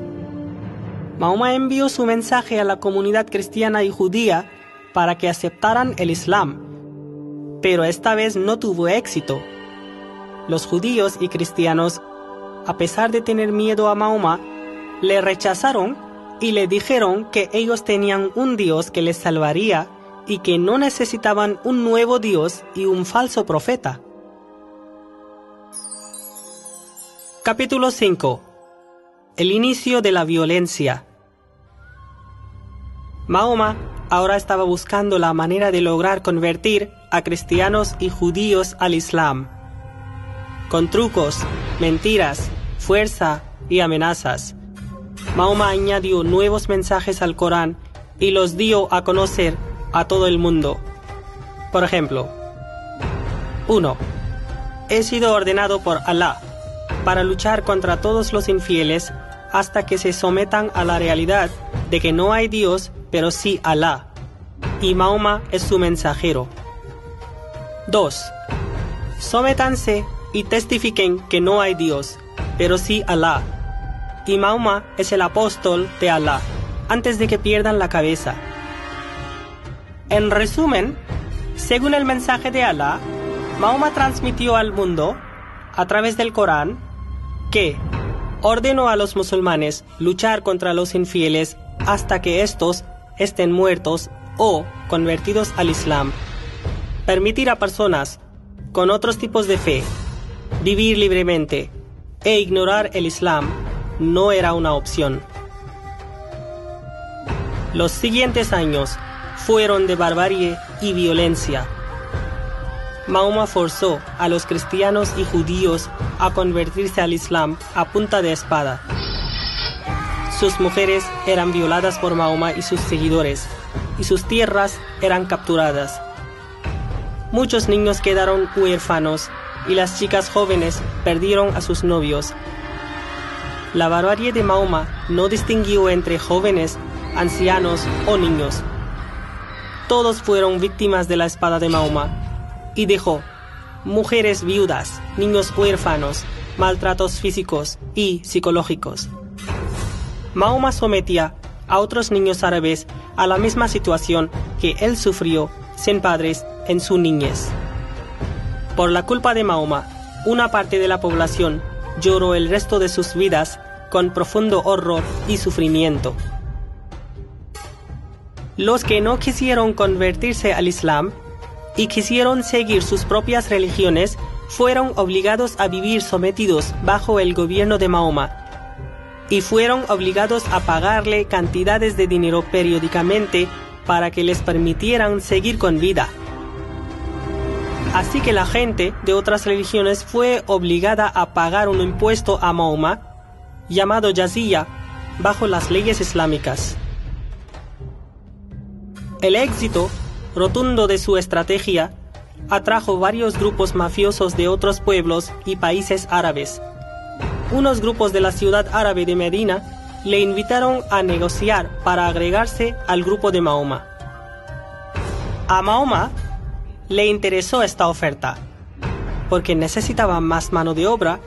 Mahoma envió su mensaje a la comunidad cristiana y judía para que aceptaran el Islam, pero esta vez no tuvo éxito. Los judíos y cristianos, a pesar de tener miedo a Mahoma, le rechazaron y le dijeron que ellos tenían un Dios que les salvaría y que no necesitaban un nuevo Dios y un falso profeta. Capítulo 5. El inicio de la violencia. Mahoma ahora estaba buscando la manera de lograr convertir a cristianos y judíos al Islam, con trucos, mentiras, fuerza y amenazas. Mahoma añadió nuevos mensajes al Corán y los dio a conocer a todo el mundo. Por ejemplo, 1. He sido ordenado por Alá para luchar contra todos los infieles hasta que se sometan a la realidad de que no hay Dios, pero sí Alá, y Mahoma es su mensajero. 2. Sométanse y testifiquen que no hay Dios, pero sí Alá, y Mahoma es el apóstol de Alá, antes de que pierdan la cabeza. En resumen, según el mensaje de Alá, Mahoma transmitió al mundo, a través del Corán, que ordenó a los musulmanes luchar contra los infieles hasta que éstos estén muertos o convertidos al Islam. Permitir a personas con otros tipos de fe vivir libremente e ignorar el Islam no era una opción. Los siguientes años fueron de barbarie y violencia. Mahoma forzó a los cristianos y judíos a convertirse al Islam a punta de espada. Sus mujeres eran violadas por Mahoma y sus seguidores, y sus tierras eran capturadas. Muchos niños quedaron huérfanos y las chicas jóvenes perdieron a sus novios. La barbarie de Mahoma no distinguió entre jóvenes, ancianos o niños. Todos fueron víctimas de la espada de Mahoma, y dejó mujeres viudas, niños huérfanos, maltratos físicos y psicológicos. Mahoma sometía a otros niños árabes a la misma situación que él sufrió sin padres en su niñez. Por la culpa de Mahoma, una parte de la población lloró el resto de sus vidas con profundo horror y sufrimiento. Los que no quisieron convertirse al Islam y quisieron seguir sus propias religiones fueron obligados a vivir sometidos bajo el gobierno de Mahoma y fueron obligados a pagarle cantidades de dinero periódicamente para que les permitieran seguir con vida. Así que la gente de otras religiones fue obligada a pagar un impuesto a Mahoma llamado jaziyya bajo las leyes islámicas. El éxito rotundo de su estrategia atrajo varios grupos mafiosos de otros pueblos y países árabes. Unos grupos de la ciudad árabe de Medina le invitaron a negociar para agregarse al grupo de Mahoma. A Mahoma le interesó esta oferta, porque necesitaba más mano de obra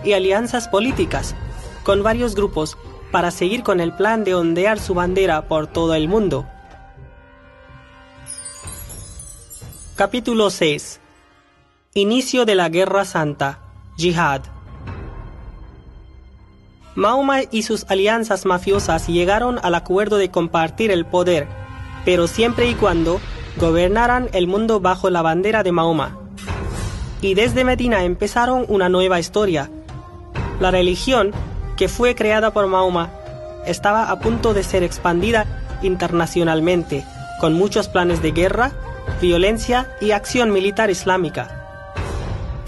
y alianzas políticas con varios grupos para seguir con el plan de ondear su bandera por todo el mundo. Capítulo 6. Inicio de la Guerra Santa, Jihad. Mahoma y sus alianzas mafiosas llegaron al acuerdo de compartir el poder, pero siempre y cuando gobernaran el mundo bajo la bandera de Mahoma. Y desde Medina empezaron una nueva historia. La religión, que fue creada por Mahoma, estaba a punto de ser expandida internacionalmente, con muchos planes de guerra, violencia y acción militar islámica.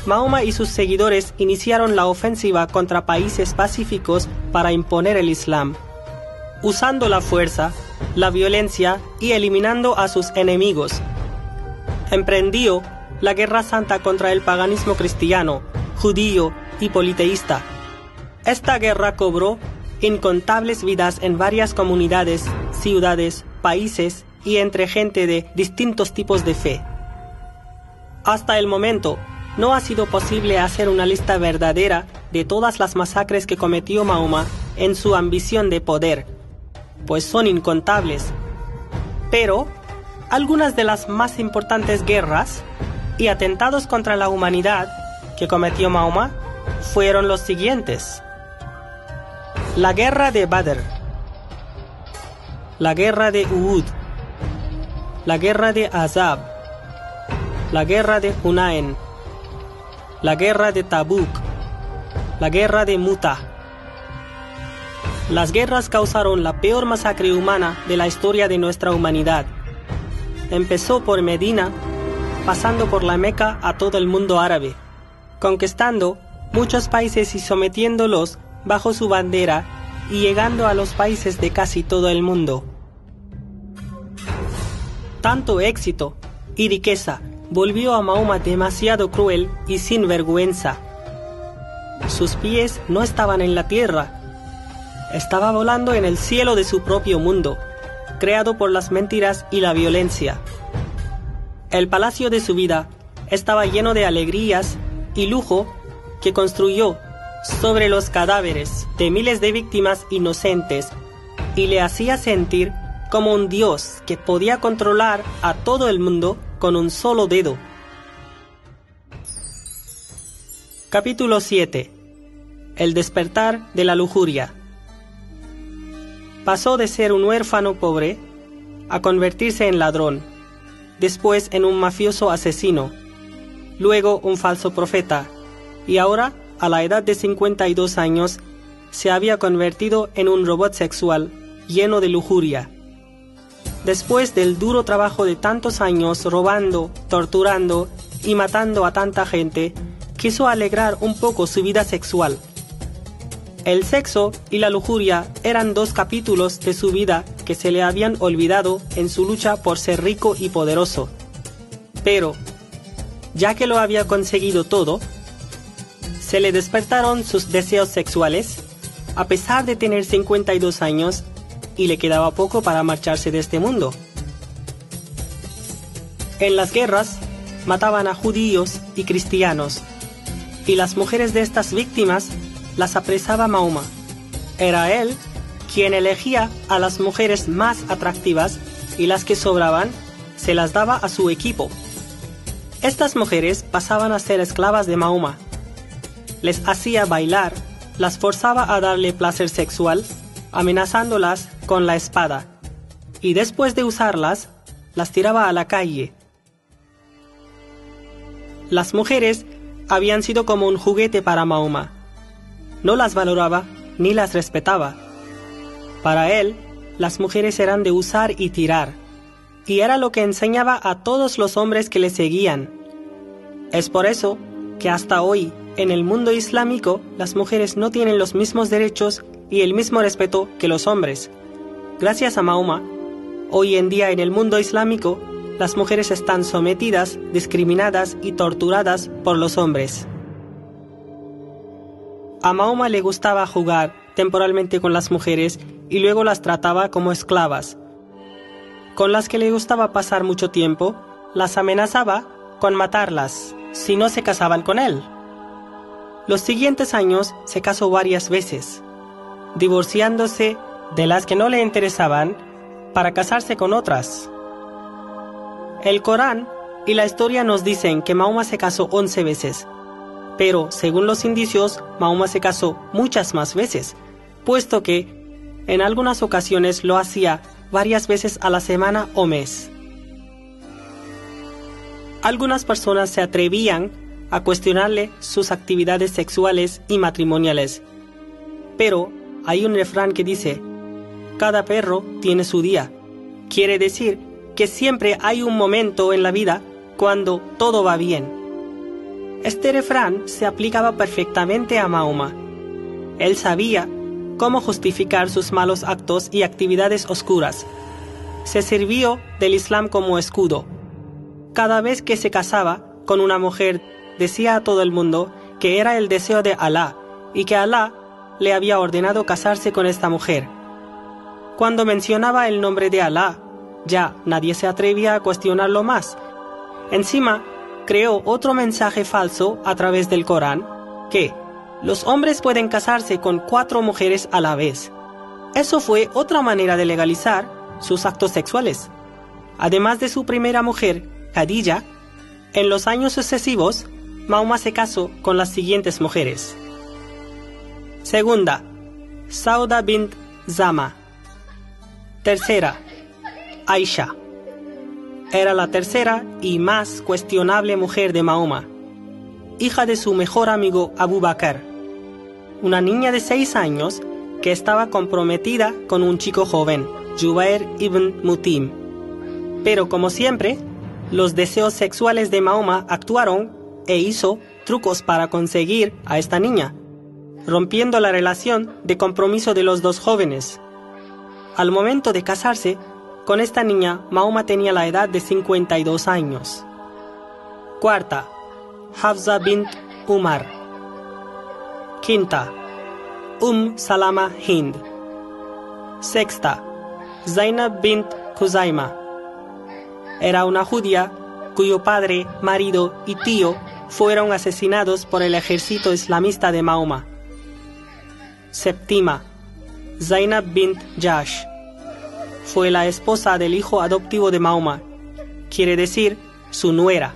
Mahoma y sus seguidores iniciaron la ofensiva contra países pacíficos para imponer el Islam, usando la fuerza, la violencia y eliminando a sus enemigos. Emprendió la Guerra Santa contra el paganismo cristiano, judío y politeísta. Esta guerra cobró incontables vidas en varias comunidades, ciudades, países y entre gente de distintos tipos de fe. Hasta el momento, no ha sido posible hacer una lista verdadera de todas las masacres que cometió Mahoma en su ambición de poder, pues son incontables. Pero algunas de las más importantes guerras y atentados contra la humanidad que cometió Mahoma fueron los siguientes: la guerra de Badr, la guerra de Uhud, la guerra de Azab, la guerra de Hunain, la guerra de Tabuk, la guerra de Mu'tah. Las guerras causaron la peor masacre humana de la historia de nuestra humanidad. Empezó por Medina, pasando por la Meca a todo el mundo árabe, conquistando muchos países y sometiéndolos bajo su bandera y llegando a los países de casi todo el mundo. Tanto éxito y riqueza volvió a Mahoma demasiado cruel y sin vergüenza. Sus pies no estaban en la tierra, estaba volando en el cielo de su propio mundo, creado por las mentiras y la violencia. El palacio de su vida estaba lleno de alegrías y lujo que construyó sobre los cadáveres de miles de víctimas inocentes y le hacía sentir como un dios que podía controlar a todo el mundo con un solo dedo. Capítulo 7. El despertar de la lujuria. Pasó de ser un huérfano pobre a convertirse en ladrón, después en un mafioso asesino, luego un falso profeta, y ahora, a la edad de 52 años, se había convertido en un robot sexual lleno de lujuria. Después del duro trabajo de tantos años robando, torturando y matando a tanta gente, quiso alegrar un poco su vida sexual. El sexo y la lujuria eran dos capítulos de su vida que se le habían olvidado en su lucha por ser rico y poderoso. Pero, ya que lo había conseguido todo, se le despertaron sus deseos sexuales, a pesar de tener 52 años, y le quedaba poco para marcharse de este mundo. En las guerras, mataban a judíos y cristianos, y las mujeres de estas víctimas las apresaba Mahoma. Era él quien elegía a las mujeres más atractivas y las que sobraban se las daba a su equipo. Estas mujeres pasaban a ser esclavas de Mahoma. Les hacía bailar, las forzaba a darle placer sexual, amenazándolas con la espada, y después de usarlas, las tiraba a la calle. Las mujeres habían sido como un juguete para Mahoma. No las valoraba ni las respetaba. Para él, las mujeres eran de usar y tirar, y era lo que enseñaba a todos los hombres que le seguían. Es por eso que hasta hoy, en el mundo islámico, las mujeres no tienen los mismos derechos y el mismo respeto que los hombres. Gracias a Mahoma, hoy en día en el mundo islámico, las mujeres están sometidas, discriminadas y torturadas por los hombres. A Mahoma le gustaba jugar temporalmente con las mujeres y luego las trataba como esclavas. Con las que le gustaba pasar mucho tiempo, las amenazaba con matarlas si no se casaban con él. Los siguientes años se casó varias veces, divorciándose de las que no le interesaban para casarse con otras. El Corán y la historia nos dicen que Mahoma se casó 11 veces, pero según los indicios, Mahoma se casó muchas más veces, puesto que en algunas ocasiones lo hacía varias veces a la semana o mes. Algunas personas se atrevían a cuestionarle sus actividades sexuales y matrimoniales, pero hay un refrán que dice: cada perro tiene su día. Quiere decir que siempre hay un momento en la vida cuando todo va bien. Este refrán se aplicaba perfectamente a Mahoma. Él sabía cómo justificar sus malos actos y actividades oscuras. Se sirvió del Islam como escudo. Cada vez que se casaba, con una mujer, decía a todo el mundo que era el deseo de Alá y que Alá le había ordenado casarse con esta mujer. Cuando mencionaba el nombre de Alá, ya nadie se atrevía a cuestionarlo más. Encima, creó otro mensaje falso a través del Corán, que los hombres pueden casarse con 4 mujeres a la vez. Eso fue otra manera de legalizar sus actos sexuales. Además de su primera mujer, Khadija, en los años sucesivos, Mahoma se casó con las siguientes mujeres. Segunda, Sauda bint Zama. Tercera, Aisha. Era la tercera y más cuestionable mujer de Mahoma, hija de su mejor amigo Abu Bakr, una niña de 6 años que estaba comprometida con un chico joven, Jubair ibn Mutim. Pero como siempre, los deseos sexuales de Mahoma actuaron e hizo trucos para conseguir a esta niña, rompiendo la relación de compromiso de los dos jóvenes. Al momento de casarse con esta niña, Mahoma tenía la edad de 52 años. Cuarta, Hafsa bint Umar. Quinta, Salama Hind. Sexta, Zainab bint Khuzaima. Era una judía cuyo padre, marido y tío fueron asesinados por el ejército islamista de Mahoma. Séptima, Zainab bint Jahsh. Fue la esposa del hijo adoptivo de Mahoma, quiere decir, su nuera.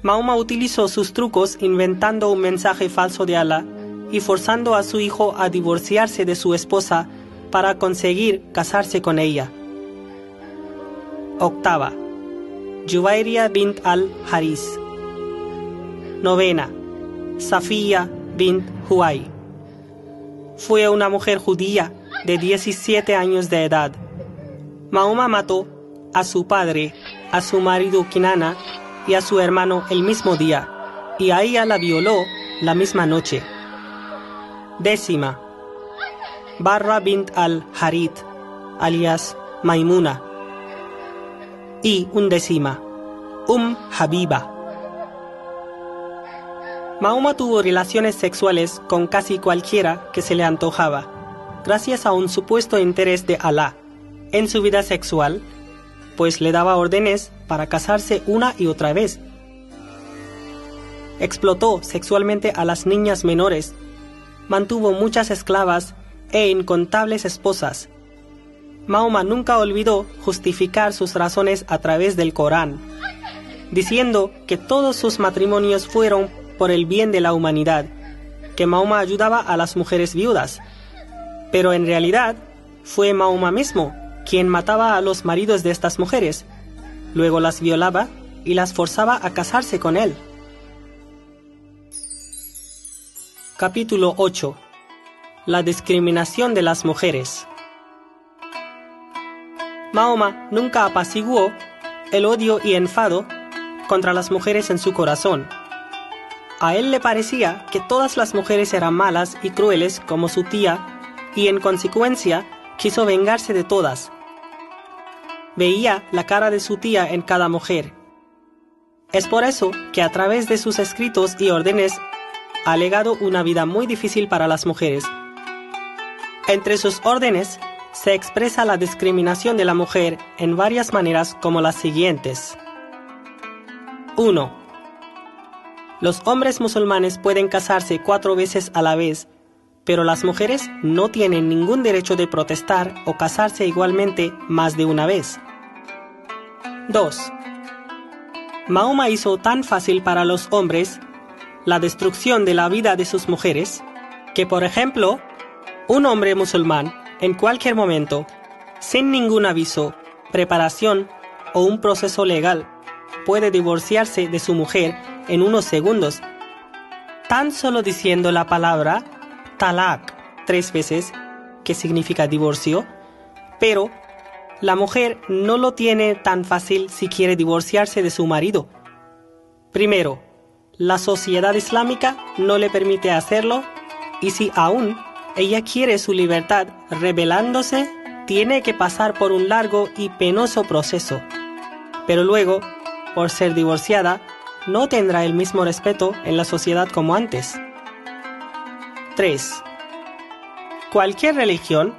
Mahoma utilizó sus trucos inventando un mensaje falso de Alá y forzando a su hijo a divorciarse de su esposa para conseguir casarse con ella. Octava, Juwayriya bint al-Haris. Novena, Safiya bint Huay. Fue una mujer judía de 17 años de edad. Mahoma mató a su padre, a su marido Kinana y a su hermano el mismo día, y a ella la violó la misma noche. Décima, Barra bint al-Harith, alias Maimuna. Y undécima, Habiba. Mahoma tuvo relaciones sexuales con casi cualquiera que se le antojaba, gracias a un supuesto interés de Alá en su vida sexual, pues le daba órdenes para casarse una y otra vez. Explotó sexualmente a las niñas menores, mantuvo muchas esclavas e incontables esposas. Mahoma nunca olvidó justificar sus razones a través del Corán, diciendo que todos sus matrimonios fueron por el bien de la humanidad, que Mahoma ayudaba a las mujeres viudas. Pero en realidad fue Mahoma mismo quien mataba a los maridos de estas mujeres, luego las violaba y las forzaba a casarse con él. Capítulo 8. La discriminación de las mujeres. Mahoma nunca apaciguó el odio y enfado contra las mujeres en su corazón. A él le parecía que todas las mujeres eran malas y crueles como su tía, y en consecuencia quiso vengarse de todas. Veía la cara de su tía en cada mujer. Es por eso que a través de sus escritos y órdenes ha legado una vida muy difícil para las mujeres. Entre sus órdenes se expresa la discriminación de la mujer en varias maneras como las siguientes. 1. Los hombres musulmanes pueden casarse 4 veces a la vez, pero las mujeres no tienen ningún derecho de protestar o casarse igualmente más de una vez. 2. Mahoma hizo tan fácil para los hombres la destrucción de la vida de sus mujeres, que por ejemplo, un hombre musulmán en cualquier momento, sin ningún aviso, preparación o un proceso legal, puede divorciarse de su mujer en unos segundos, tan solo diciendo la palabra talaq 3 veces, que significa divorcio, pero la mujer no lo tiene tan fácil si quiere divorciarse de su marido. Primero, la sociedad islámica no le permite hacerlo, y si aún ella quiere su libertad rebelándose, tiene que pasar por un largo y penoso proceso. Pero luego, por ser divorciada, no tendrá el mismo respeto en la sociedad como antes. 3. Cualquier religión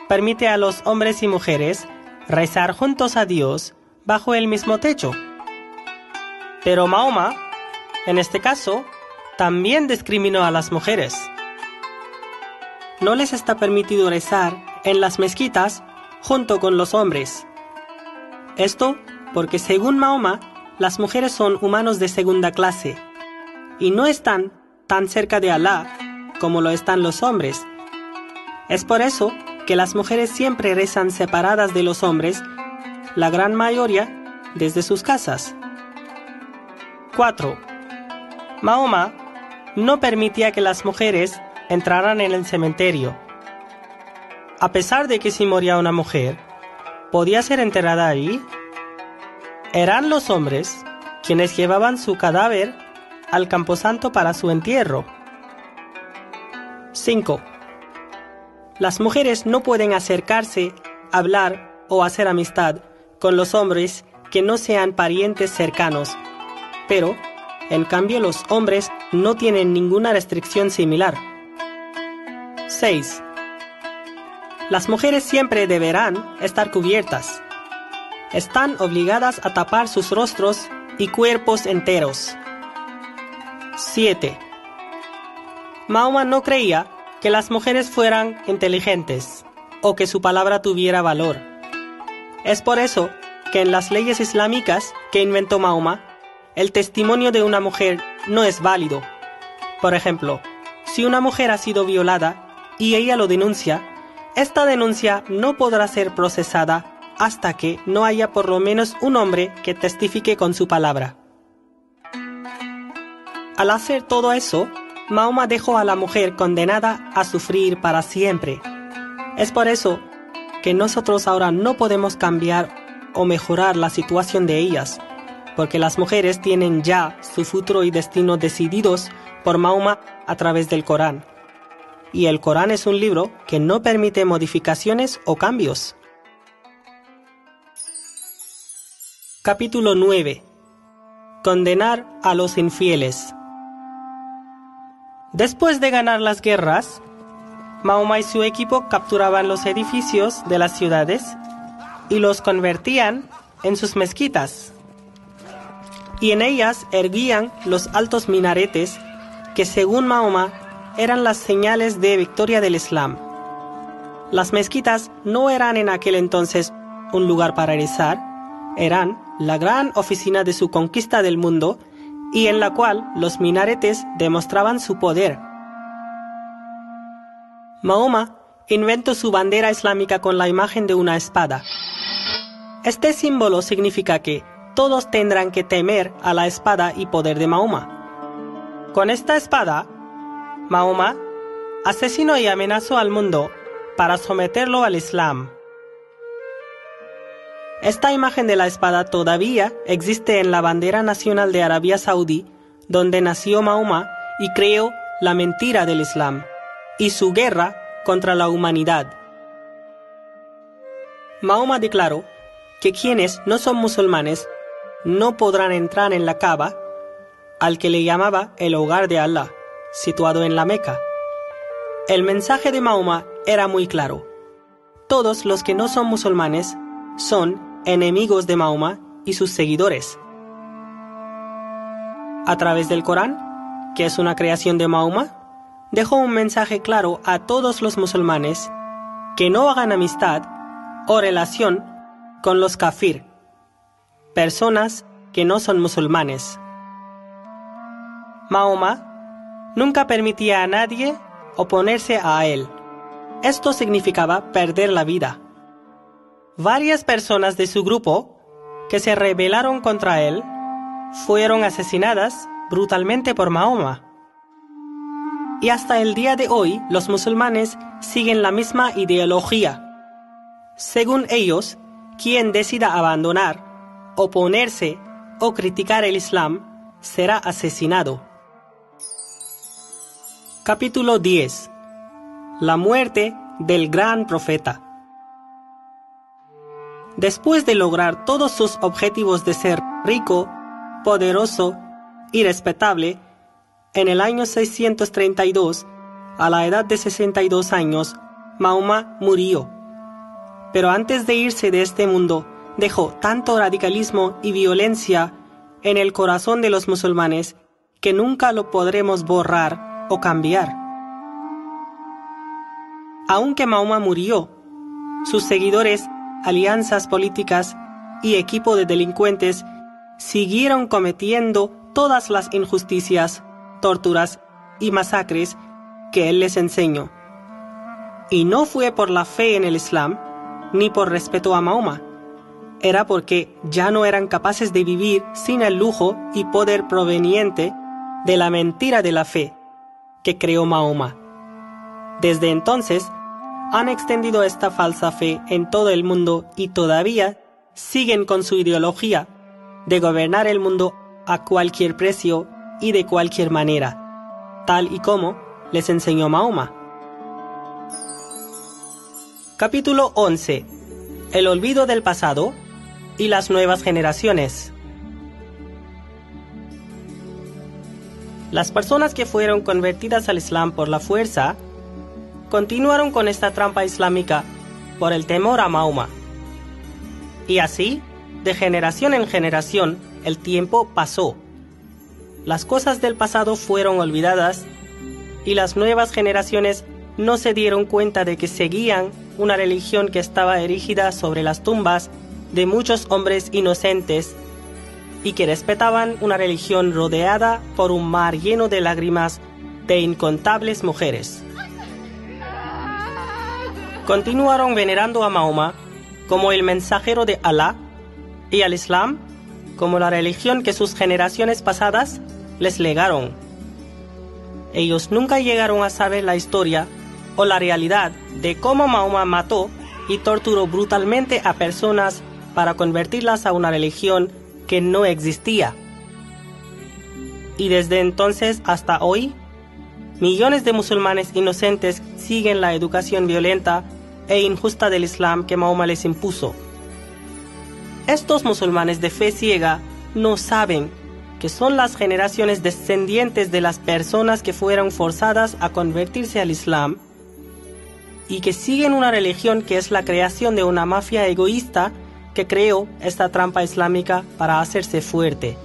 permite a los hombres y mujeres rezar juntos a Dios bajo el mismo techo. Pero Mahoma, en este caso, también discriminó a las mujeres. No les está permitido rezar en las mezquitas junto con los hombres. Esto porque según Mahoma, las mujeres son humanos de segunda clase y no están tan cerca de Alá como lo están los hombres. Es por eso que las mujeres siempre rezan separadas de los hombres, la gran mayoría desde sus casas. 4. Mahoma no permitía que las mujeres entraran en el cementerio. A pesar de que si moría una mujer, podía ser enterrada allí. Eran los hombres quienes llevaban su cadáver al camposanto para su entierro. 5. Las mujeres no pueden acercarse, hablar o hacer amistad con los hombres que no sean parientes cercanos, pero, en cambio, los hombres no tienen ninguna restricción similar. 6. Las mujeres siempre deberán estar cubiertas. Están obligadas a tapar sus rostros y cuerpos enteros. 7. Mahoma no creía que las mujeres fueran inteligentes o que su palabra tuviera valor. Es por eso que en las leyes islámicas que inventó Mahoma, el testimonio de una mujer no es válido. Por ejemplo, si una mujer ha sido violada y ella lo denuncia, esta denuncia no podrá ser procesada hasta que no haya por lo menos un hombre que testifique con su palabra. Al hacer todo eso, Mahoma dejó a la mujer condenada a sufrir para siempre. Es por eso que nosotros ahora no podemos cambiar o mejorar la situación de ellas, porque las mujeres tienen ya su futuro y destino decididos por Mahoma a través del Corán. Y el Corán es un libro que no permite modificaciones o cambios. Capítulo 9. Condenar a los infieles. Después de ganar las guerras, Mahoma y su equipo capturaban los edificios de las ciudades y los convertían en sus mezquitas. Y en ellas erguían los altos minaretes que, según Mahoma, eran las señales de victoria del Islam. Las mezquitas no eran en aquel entonces un lugar para rezar, eran la gran oficina de su conquista del mundo y en la cual los minaretes demostraban su poder. Mahoma inventó su bandera islámica con la imagen de una espada. Este símbolo significa que todos tendrán que temer a la espada y poder de Mahoma. Con esta espada, Mahoma asesinó y amenazó al mundo para someterlo al Islam. Esta imagen de la espada todavía existe en la bandera nacional de Arabia Saudí, donde nació Mahoma y creó la mentira del Islam y su guerra contra la humanidad. Mahoma declaró que quienes no son musulmanes no podrán entrar en la Kaaba, al que le llamaba el hogar de Allah, situado en la Meca. El mensaje de Mahoma era muy claro. Todos los que no son musulmanes son enemigos de Mahoma y sus seguidores. A través del Corán, que es una creación de Mahoma, dejó un mensaje claro a todos los musulmanes que no hagan amistad o relación con los kafir, personas que no son musulmanes. Mahoma nunca permitía a nadie oponerse a él. Esto significaba perder la vida. Varias personas de su grupo que se rebelaron contra él fueron asesinadas brutalmente por Mahoma. Y hasta el día de hoy los musulmanes siguen la misma ideología. Según ellos, quien decida abandonar, oponerse o criticar el Islam será asesinado. Capítulo 10. La muerte del gran profeta. Después de lograr todos sus objetivos de ser rico, poderoso y respetable, en el año 632, a la edad de 62 años, Mahoma murió. Pero antes de irse de este mundo, dejó tanto radicalismo y violencia en el corazón de los musulmanes que nunca lo podremos borrar o cambiar. Aunque Mahoma murió, sus seguidores, alianzas políticas y equipo de delincuentes siguieron cometiendo todas las injusticias, torturas y masacres que él les enseñó. Y no fue por la fe en el Islam, ni por respeto a Mahoma. Era porque ya no eran capaces de vivir sin el lujo y poder proveniente de la mentira de la fe que creó Mahoma. Desde entonces, han extendido esta falsa fe en todo el mundo y todavía siguen con su ideología de gobernar el mundo a cualquier precio y de cualquier manera, tal y como les enseñó Mahoma. Capítulo 11. El olvido del pasado y las nuevas generaciones. Las personas que fueron convertidas al Islam por la fuerza continuaron con esta trampa islámica por el temor a Mahoma. Y así, de generación en generación, el tiempo pasó. Las cosas del pasado fueron olvidadas y las nuevas generaciones no se dieron cuenta de que seguían una religión que estaba erigida sobre las tumbas de muchos hombres inocentes y que respetaban una religión rodeada por un mar lleno de lágrimas de incontables mujeres. Continuaron venerando a Mahoma como el mensajero de Alá y al Islam como la religión que sus generaciones pasadas les legaron. Ellos nunca llegaron a saber la historia o la realidad de cómo Mahoma mató y torturó brutalmente a personas para convertirlas a una religión que no existía. Y desde entonces hasta hoy, millones de musulmanes inocentes siguen la educación violenta e injusta del Islam que Mahoma les impuso. Estos musulmanes de fe ciega no saben que son las generaciones descendientes de las personas que fueron forzadas a convertirse al Islam y que siguen una religión que es la creación de una mafia egoísta que creó esta trampa islámica para hacerse fuerte.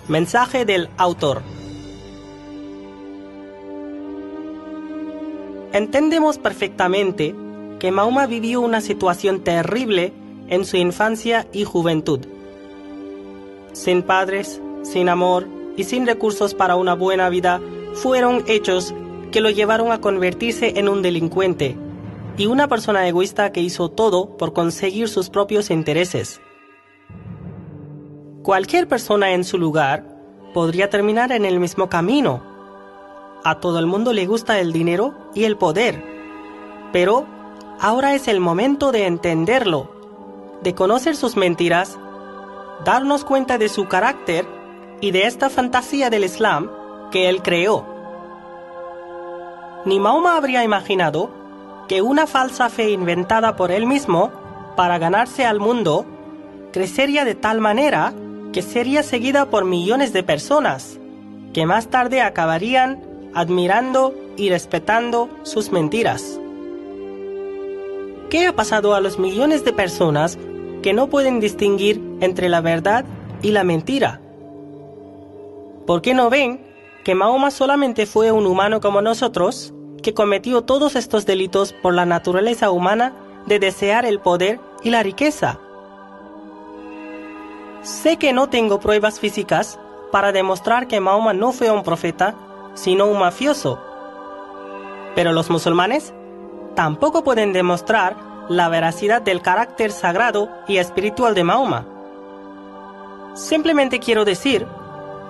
Mensaje del autor. Entendemos perfectamente que Mahoma vivió una situación terrible en su infancia y juventud. Sin padres, sin amor y sin recursos para una buena vida, fueron hechos que lo llevaron a convertirse en un delincuente y una persona egoísta que hizo todo por conseguir sus propios intereses. Cualquier persona en su lugar podría terminar en el mismo camino. A todo el mundo le gusta el dinero y el poder, pero ahora es el momento de entenderlo, de conocer sus mentiras, darnos cuenta de su carácter y de esta fantasía del Islam que él creó. Ni Mahoma habría imaginado que una falsa fe inventada por él mismo para ganarse al mundo crecería de tal manera que sería seguida por millones de personas, que más tarde acabarían admirando y respetando sus mentiras. ¿Qué ha pasado a los millones de personas que no pueden distinguir entre la verdad y la mentira? ¿Por qué no ven que Mahoma solamente fue un humano como nosotros, que cometió todos estos delitos por la naturaleza humana de desear el poder y la riqueza? Sé que no tengo pruebas físicas para demostrar que Mahoma no fue un profeta, sino un mafioso. Pero los musulmanes tampoco pueden demostrar la veracidad del carácter sagrado y espiritual de Mahoma. Simplemente quiero decir,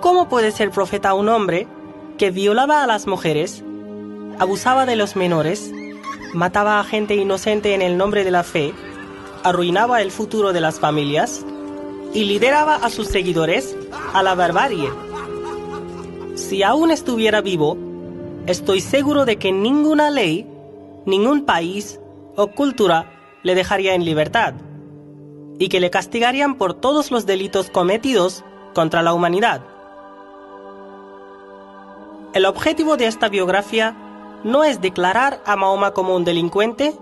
¿cómo puede ser profeta un hombre que violaba a las mujeres, abusaba de los menores, mataba a gente inocente en el nombre de la fe, arruinaba el futuro de las familias y lideraba a sus seguidores a la barbarie? Si aún estuviera vivo, estoy seguro de que ninguna ley, ningún país o cultura le dejaría en libertad. y que le castigarían por todos los delitos cometidos contra la humanidad. El objetivo de esta biografía no es declarar a Mahoma como un delincuente,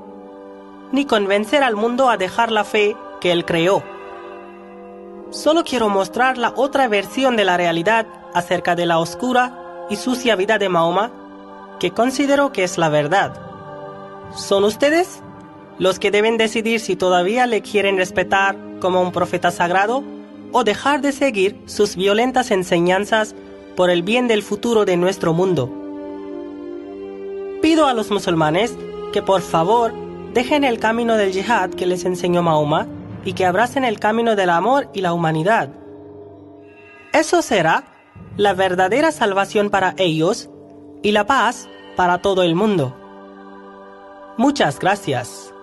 ni convencer al mundo a dejar la fe que él creó. Solo quiero mostrar la otra versión de la realidad acerca de la oscura y sucia vida de Mahoma, que considero que es la verdad. Son ustedes los que deben decidir si todavía le quieren respetar como un profeta sagrado o dejar de seguir sus violentas enseñanzas por el bien del futuro de nuestro mundo. Pido a los musulmanes que por favor dejen el camino del yihad que les enseñó Mahoma y que abracen el camino del amor y la humanidad. Eso será la verdadera salvación para ellos y la paz para todo el mundo. Muchas gracias.